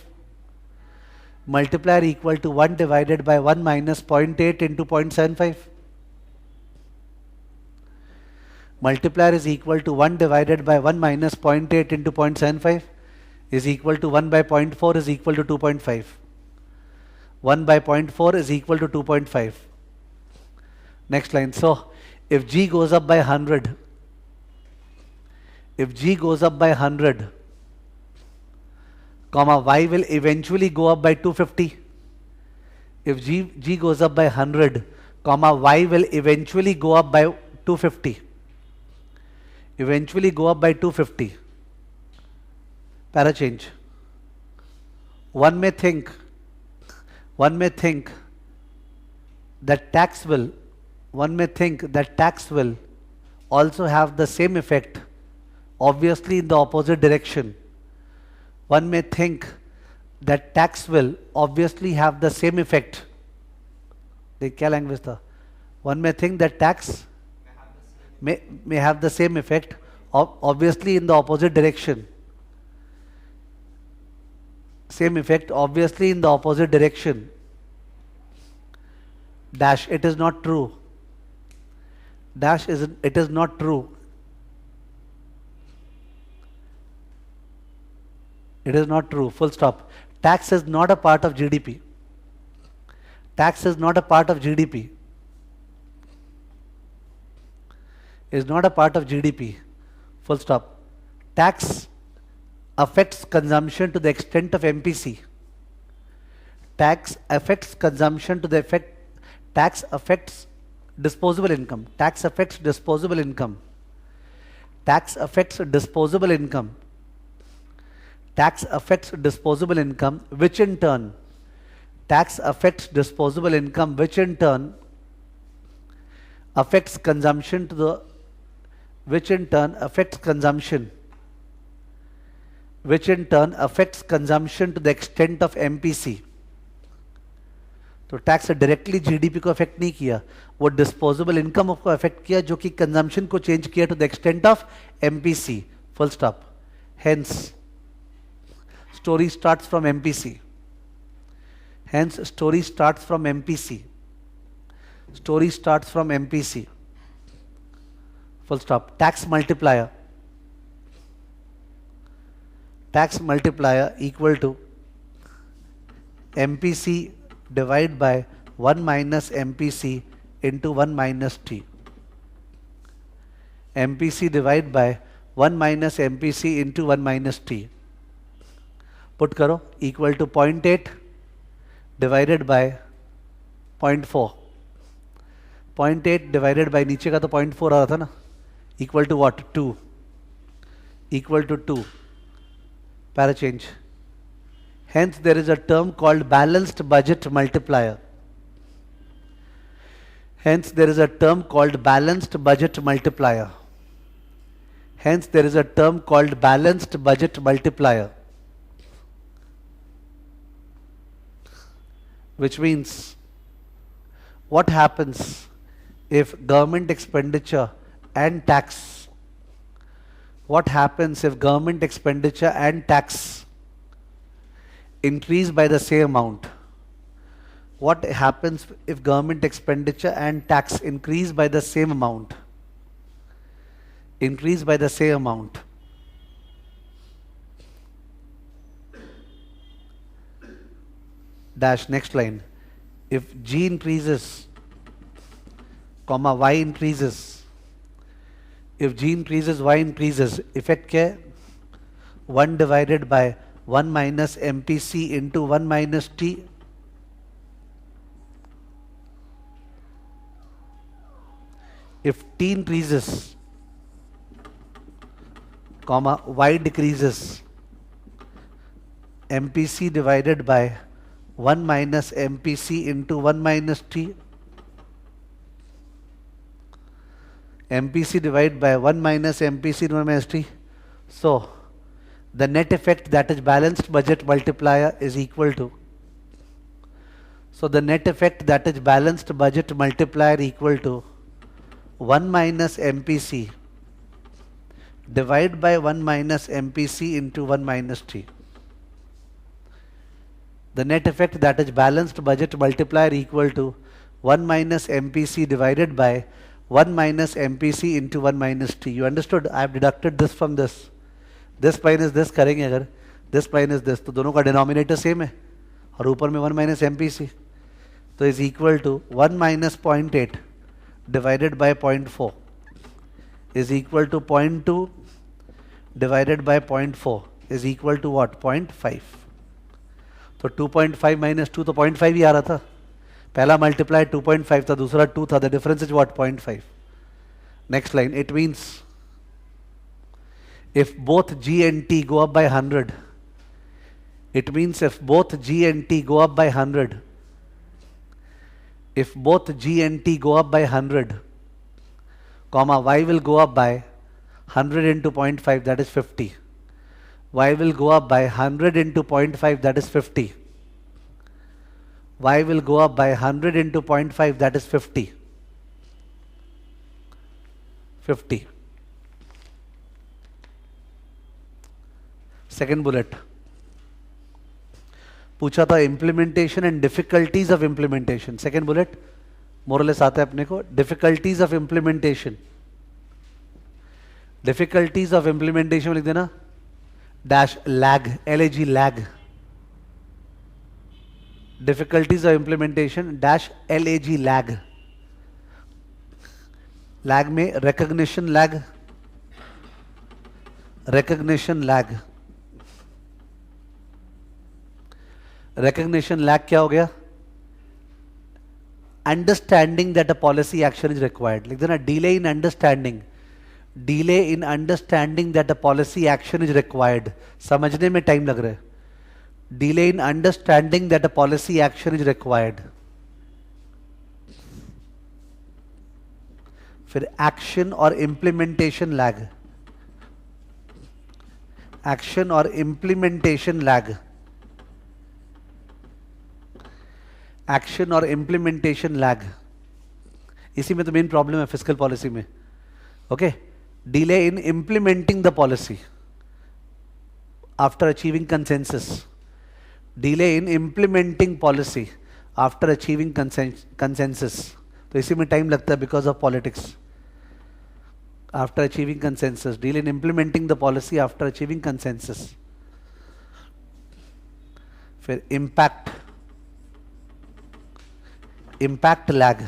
Multiplier equal to 1 divided by 1 minus 0.8 into 0.75. Multiplier is equal to 1 divided by 1 minus 0.8 into 0.75 is equal to 1 by 0.4 is equal to 2.5. 1 by 0.4 is equal to 2.5. Next line. So if G goes up by 100, comma, Y will eventually go up by 250. If G goes up by 100, comma, Y will eventually go up by 250. Eventually go up by 250. Para change. One may think that tax will also have the same effect, obviously in the opposite direction. One may think that tax will obviously have the same effect. क्या language था? One may think that tax may have the same effect, obviously in the opposite direction. Same effect, obviously in the opposite direction. Dash, it is not true. Dash, it is not true. It is not true. Full stop. Tax is not a part of GDP. Tax is not a part of GDP. Is not a part of GDP. Full stop. Tax affects consumption to the extent of MPC. Tax affects consumption to the effect. Tax affects disposable income. Tax affects disposable income. Tax affects disposable income. Tax affects disposable income, which in turn, tax affects disposable income, which in turn affects consumption to the, which in turn affects consumption, which in turn affects consumption to the extent of MPC. तो tax directly GDP को affect नहीं किया, वो disposable income को affect किया, जो कि consumption को चेंज किया to the extent of MPC. Full stop. Hence story starts from MPC. Hence story starts from MPC. Story starts from MPC. Full stop. Tax multiplier. Tax multiplier equal to MPC divide by 1 minus MPC into 1 minus T. MPC divide by 1 minus MPC into 1 minus T. Put करो equal to 0.8 divided by 0.4. 0.8 divided by नीचे का तो 0.4 आ रहा था ना, equal to what? 2. Equal to 2. Para change. Hence, there is a term called balanced budget multiplier. Hence, there is a term called balanced budget multiplier. Hence, there is a term called balanced budget multiplier. Which means, what happens if government expenditure and tax, what happens if government expenditure and tax increase by the same amount? What happens if government expenditure and tax increase by the same amount? Increase by the same amount. Dash, next line. If G increases, comma, Y increases. If G increases, Y increases. Effect क्या है? 1 divided by 1 minus MPC into 1 minus T. If T increases, comma, Y decreases, MPC divided by 1 minus MPC into 1 minus T. MPC divided by 1 minus MPC into 1 minus T. So, the net effect, that is balanced budget multiplier, is equal to, so the net effect, that is balanced budget multiplier, equal to 1 minus MPC divided by 1 minus MPC into 1 minus T. The net effect, that is balanced budget multiplier, equal to 1 minus MPC divided by 1 minus MPC into 1 minus T. You understood? I have deducted this from this. This minus this करेंगे अगर, this minus this, तो दोनों का denominator same है और ऊपर में 1 minus MPC, तो is equal to 1 minus 0.8 divided by 0.4 is equal to 0.2 divided by 0.4 is equal to what? 0.5. तो 2.5 माइनस 2 तो 0.5 ही आ रहा था. पहला मल्टीप्लाई 2.5 था, दूसरा 2 था. The difference is what? 0.5. Next line. It means if both G and T go up by 100, it means if both G and T go up by 100, if both G and T go up by 100, comma, Y will go up by 100 into 0.5, that is 50. Y will go up by 100 into 0.5, that is 50. Y will go up by 100 into 0.5, that is 50. 50. Second bullet पूछा था implementation and difficulties of implementation. Second bullet मोरलेस आता है अपने को. Difficulties of implementation. Difficulties of implementation लिख देना. Dash lag, LAG lag. Difficulties of implementation dash LAG lag. Lag में recognition lag, recognition lag. Recognition lag क्या हो गया? Understanding that a policy action is required, लिख देना delay in understanding, delay in understanding that a policy action is required, समझने में time लग रहा है, delay in understanding that a policy action is required. फिर एक्शन और इंप्लीमेंटेशन लैग, एक्शन और इंप्लीमेंटेशन लैग, एक्शन और इंप्लीमेंटेशन लैग, इसी में तो मेन प्रॉब्लम है फिस्कल पॉलिसी में। Okay, delay in implementing the policy after achieving consensus, delay in implementing policy after achieving consensus, तो इसी में टाइम लगता है because of politics. After achieving consensus, delay in implementing the policy after achieving consensus. फिर impact, impact lag,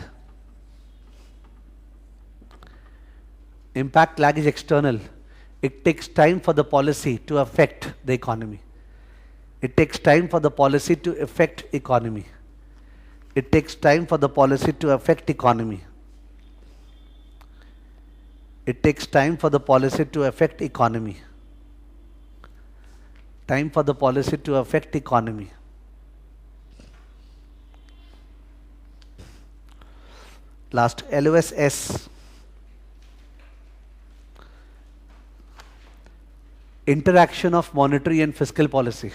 impact lag is external, it takes time for the policy to affect the economy, it takes time for the policy to affect economy, it takes time for the policy to affect economy, it takes time for the policy to affect economy, time for the policy to affect economy। Last, LOSS, interaction of monetary and fiscal policy,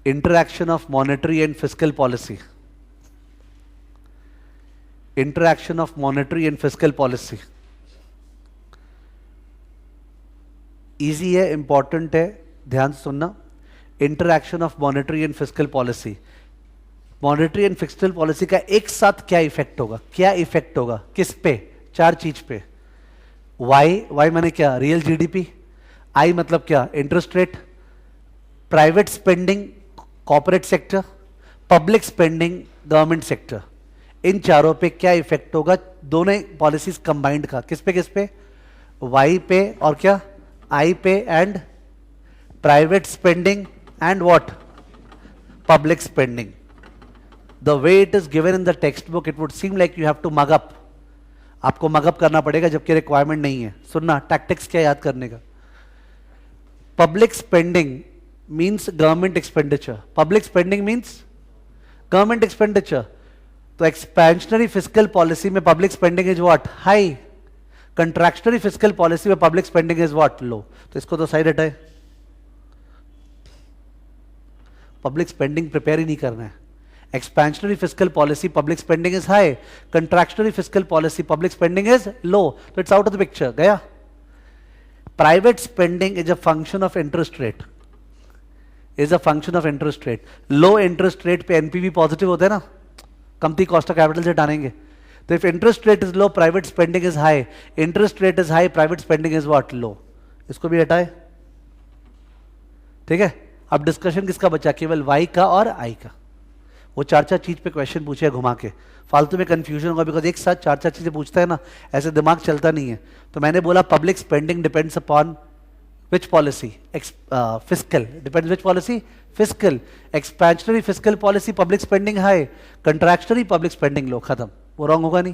interaction of monetary and fiscal policy, interaction of monetary and fiscal policy। easy है, important है, ध्यान से सुनना। interaction of monetary and fiscal policy, monetary and fiscal policy का एक साथ क्या effect होगा, क्या इफेक्ट होगा, किस पे, चार चीज पे। वाई, वाई माने क्या, रियल जीडीपी। आई मतलब क्या, interest rate. Private spending, corporate sector. Public spending, government sector. इन चारों पे क्या इफेक्ट होगा, दोनों पॉलिसीज कंबाइंड का, किस पे, वाई पे और क्या, आई पे and private spending and what, public spending. The way it is given in the textbook, it would seem like you have to mug up. आपको mug up करना पड़ेगा जबकि रिक्वायरमेंट नहीं है। सुनना, टैक्टिक्स क्या याद करने का। Public spending means government expenditure, public spending means government expenditure. तो एक्सपेंशनरी फिस्कल पॉलिसी में public spending is what, high. Contractionary fiscal policy में public spending is what, low. तो इसको तो साइड हटाए, पब्लिक स्पेंडिंग प्रिपेयर ही नहीं करना है। Expansionary fiscal policy, public spending is high. Contractionary fiscal policy, public spending is low. So it's out of the picture. गया. Private spending is a function of interest rate. Is a function of interest rate. Low interest rate पे NPV positive होते हैं ना, कमती cost of capital से डालेंगे। तो if interest rate is low, private spending is high. Interest rate is high, private spending is what, low. इसको भी हटाए, ठीक है। अब डिस्कशन किसका बचा, केवल Y का और I का। वो चार चार चीज पे क्वेश्चन पूछे घुमा के, फालतू में कंफ्यूजन होगा, बिकॉज एक साथ चार चार चीजें पूछता है ना, ऐसे दिमाग चलता नहीं है। तो मैंने बोला public spending depends upon which policy, fiscal. Depends which policy, fiscal. Expansionary fiscal policy, public spending high. Contractionary, public spending low, खत्म। वो रॉन्ग होगा नहीं।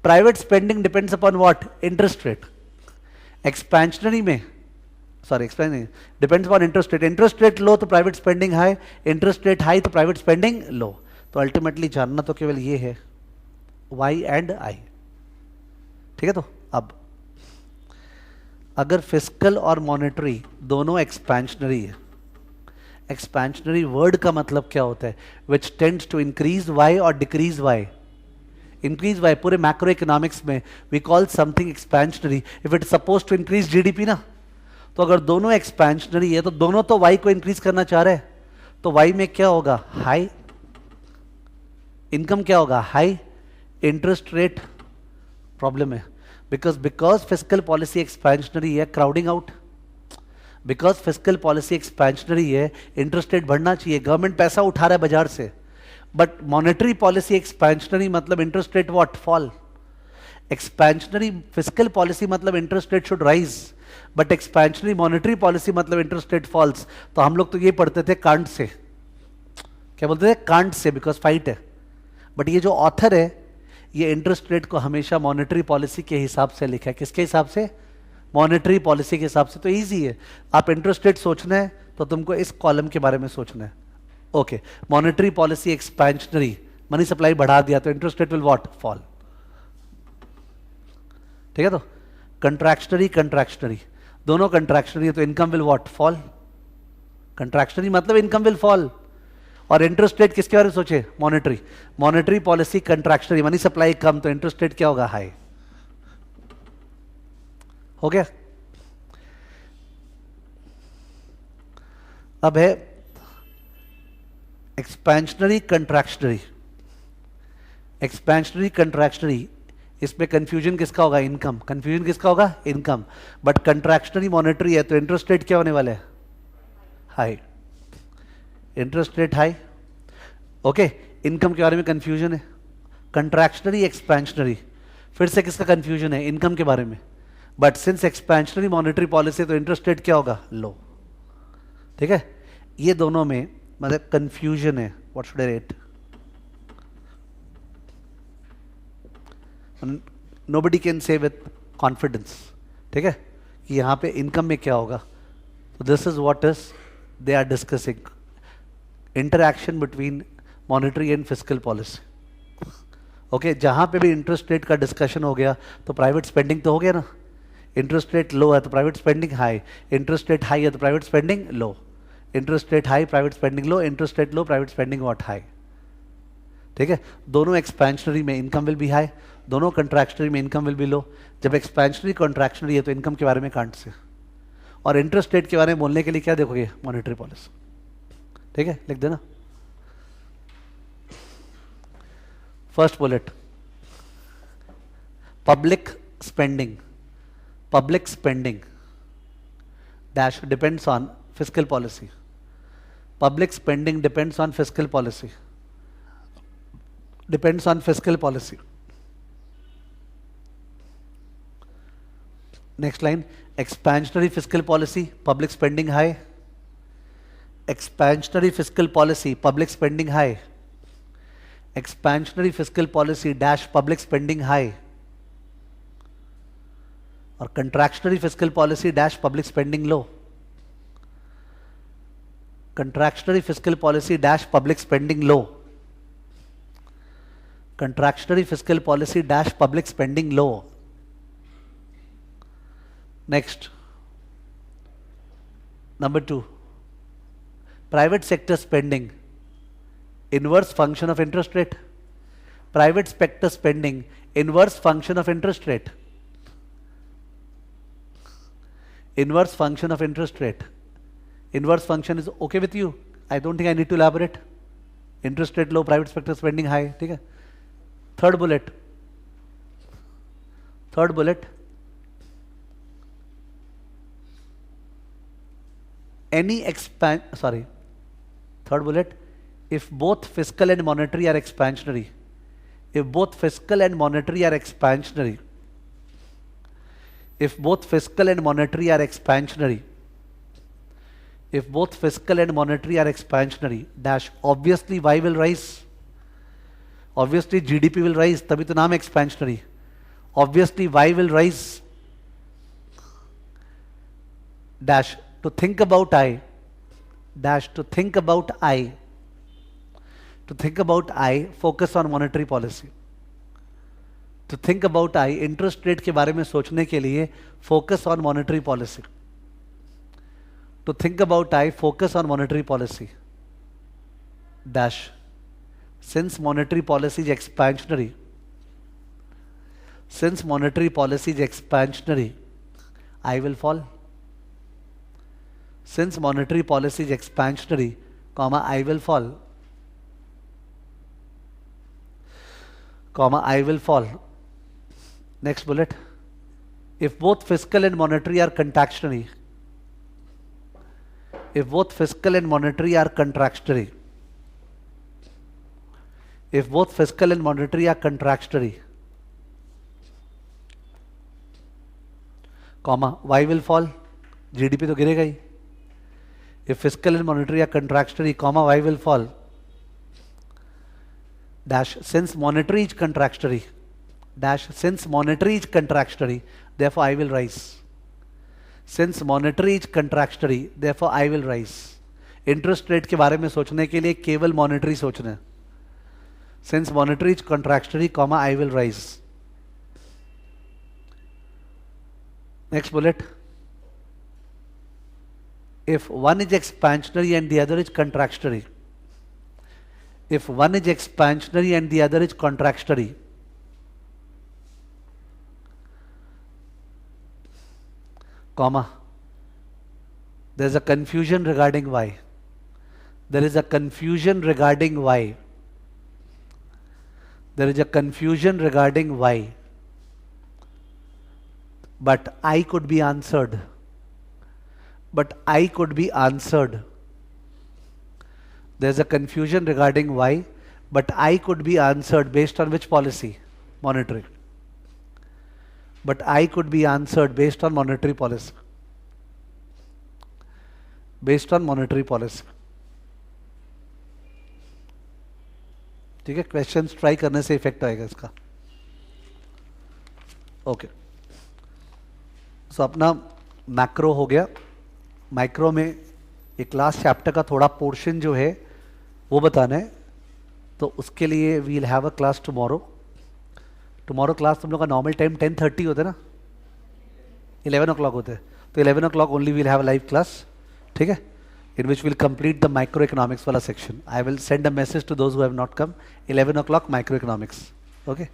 Private spending depends upon what, interest rate. Expansionary में, sorry expending depends upon interest rate. Interest rate low तो private spending high, interest rate high तो private spending low. तो ultimately जानना तो केवल ये है, वाई एंड आई, ठीक है। तो अब अगर फिस्कल और मॉनेटरी दोनों एक्सपेंशनरी है, एक्सपेंशनरी वर्ड का मतलब क्या होता है, which tends to increase Y और डिक्रीज वाई। इंक्रीज वाई पूरे मैक्रो इकोनॉमिक्स में we call something expansionary if it suppose to increase GDP ना। तो अगर दोनों एक्सपेंशनरी है तो दोनों तो वाई को इंक्रीज करना चाह रहे हैं, तो वाई में क्या होगा, हाई। इनकम क्या होगा, हाई। इंटरेस्ट रेट प्रॉब्लम है, बिकॉज फिस्कल पॉलिसी एक्सपेंशनरी है, crowding out. Because fiscal policy expansionary है, इंटरेस्ट रेट बढ़ना चाहिए, गवर्नमेंट पैसा उठा रहा है बाजार से। बट मॉनेटरी पॉलिसी एक्सपेंशनरी मतलब interest rate what, fall. Expansionary fiscal policy मतलब interest rate should rise, but expansionary monetary policy मतलब इंटरेस्ट रेट फॉल्स। तो हम लोग तो ये पढ़ते थे कांट से, क्या बोलते थे, कांट से, बिकॉज फाइट है। बट ये जो ऑथर है ये इंटरेस्ट रेट को हमेशा मॉनेटरी पॉलिसी के हिसाब से लिखा है। किसके हिसाब से? मॉनेटरी पॉलिसी के हिसाब से। तो इजी है, आप इंटरेस्ट रेट सोचना है तो तुमको इस कॉलम के बारे में सोचना है। Okay, monetary policy expansionary, money supply बढ़ा दिया तो interest rate will what? Fall. ठीक है, तो कंट्रैक्शनरी कंट्रैक्शनरी, दोनों कंट्रैक्शनरी है तो income will what? Fall. Contractionary मतलब इनकम विल फॉल। और इंटरेस्ट रेट किसके बारे में सोचे? Monetary. Monetary policy contractionary, money supply कम तो इंटरेस्ट रेट क्या होगा? हाई। हो गया। अब है एक्सपेंशनरी कंट्रैक्शनरी। एक्सपेंशनरी कंट्रैक्शनरी, इसमें कंफ्यूजन किसका होगा? इनकम। कंफ्यूजन किसका होगा? इनकम। बट कंट्रैक्शनरी मॉनेटरी है तो इंटरेस्ट रेट क्या होने वाला है? High. Interest rate high. Okay, income के बारे में कंफ्यूजन है। कंट्रैक्शनरी एक्सपेंशनरी, फिर से किसका कंफ्यूजन है? इनकम के बारे में। But since expansionary monetary policy तो इंटरेस्ट रेट क्या होगा? लो। ठीक है, ये दोनों में मतलब कंफ्यूजन है। What should I rate? Nobody can say with confidence, ठीक है, कि यहां पे इनकम में क्या होगा। तो this is what is they are discussing, interaction between monetary and fiscal policy. Okay, जहां पे भी इंटरेस्ट रेट का डिस्कशन हो गया तो प्राइवेट स्पेंडिंग तो हो गया ना। इंटरेस्ट रेट लो है तो private spending high, interest rate high है तो private spending low, interest rate high private spending low, interest rate low private spending what? High. ठीक है, दोनों एक्सपेंशनरी में इनकम विल बी हाई, दोनों कंट्रैक्शनरी में इनकम विल बी लो। जब एक्सपेंशनरी कॉन्ट्रैक्शनरी है तो इनकम के बारे में कांट से, और इंटरेस्ट रेट के बारे में बोलने के लिए क्या देखोगे? Monetary policy. ठीक है, लिख देना। First bullet, public spending, public spending dash depends on fiscal policy. Public spending depends on fiscal policy. Depends on fiscal policy. Next line, expansionary fiscal policy, public spending high. Expansionary fiscal policy, public spending high. Expansionary fiscal policy dash public spending high. और contractionary fiscal policy dash public spending low. Contractionary fiscal policy dash public spending low. Contractionary fiscal policy dash public spending low. Next, number 2, private sector spending, inverse function of interest rate. Private sector spending inverse function of interest rate. Inverse function of interest rate. Inverse function is okay with you? I don't think I need to elaborate. Interest rate low, private sector spending high. ठीक है। Third bullet. Third bullet. Third bullet. If both fiscal and monetary are expansionary. If both fiscal and monetary are expansionary. If both fiscal and monetary are expansionary, if both fiscal and monetary are expansionary, dash, obviously Y will rise, obviously GDP will rise, तभी तो नाम expansionary, obviously Y will rise, dash, to think about I, dash, to think about I, to think about I, focus on monetary policy. To think about I, interest rate के बारे में सोचने के लिए focus on monetary policy. To think about I, focus on monetary policy dash, since monetary policy is expansionary, since monetary policy is expansionary, I will fall. Since monetary policy is expansionary, comma I will fall, comma I will fall. Next bullet, if both fiscal and monetary are contractionary, if both fiscal and monetary are contractionary, if both fiscal and monetary are contractionary, comma, Y will fall, GDP तो गिरेगा ही। If fiscal and monetary are contractionary, comma, Y will fall, dash since monetary is contractionary, dash since monetary is contractionary, therefore I will rise. Since monetary is contractionary, therefore I will rise. Interest rate के बारे में सोचने के लिए केवल monetary सोचना है. Since monetary is contractionary, comma, I will rise. Next bullet. If one is expansionary and the other is contractionary, if one is expansionary and the other is contractionary, comma, there is a confusion regarding why. There is a confusion regarding why. There is a confusion regarding why. But I could be answered. But I could be answered. There is a confusion regarding why, but I could be answered based on which policy? Monetary. But I could be answered based on monetary policy. Based on monetary policy. ठीक है, questions try करने से effect आएगा इसका. Okay, सो अपना macro हो गया. Micro में एक लास्ट चैप्टर का थोड़ा पोर्शन जो है वो बताना है, तो उसके लिए we will have a class tomorrow. Tomorrow class तुम लोग का नॉर्मल टाइम 10:30 होता है ना, 11 o'clock होता है, तो 11 o'clock only will have a live class. ठीक है, in which we'll complete the microeconomics wala section. I will send a message to those who have not come. 11 o'clock microeconomics. Okay.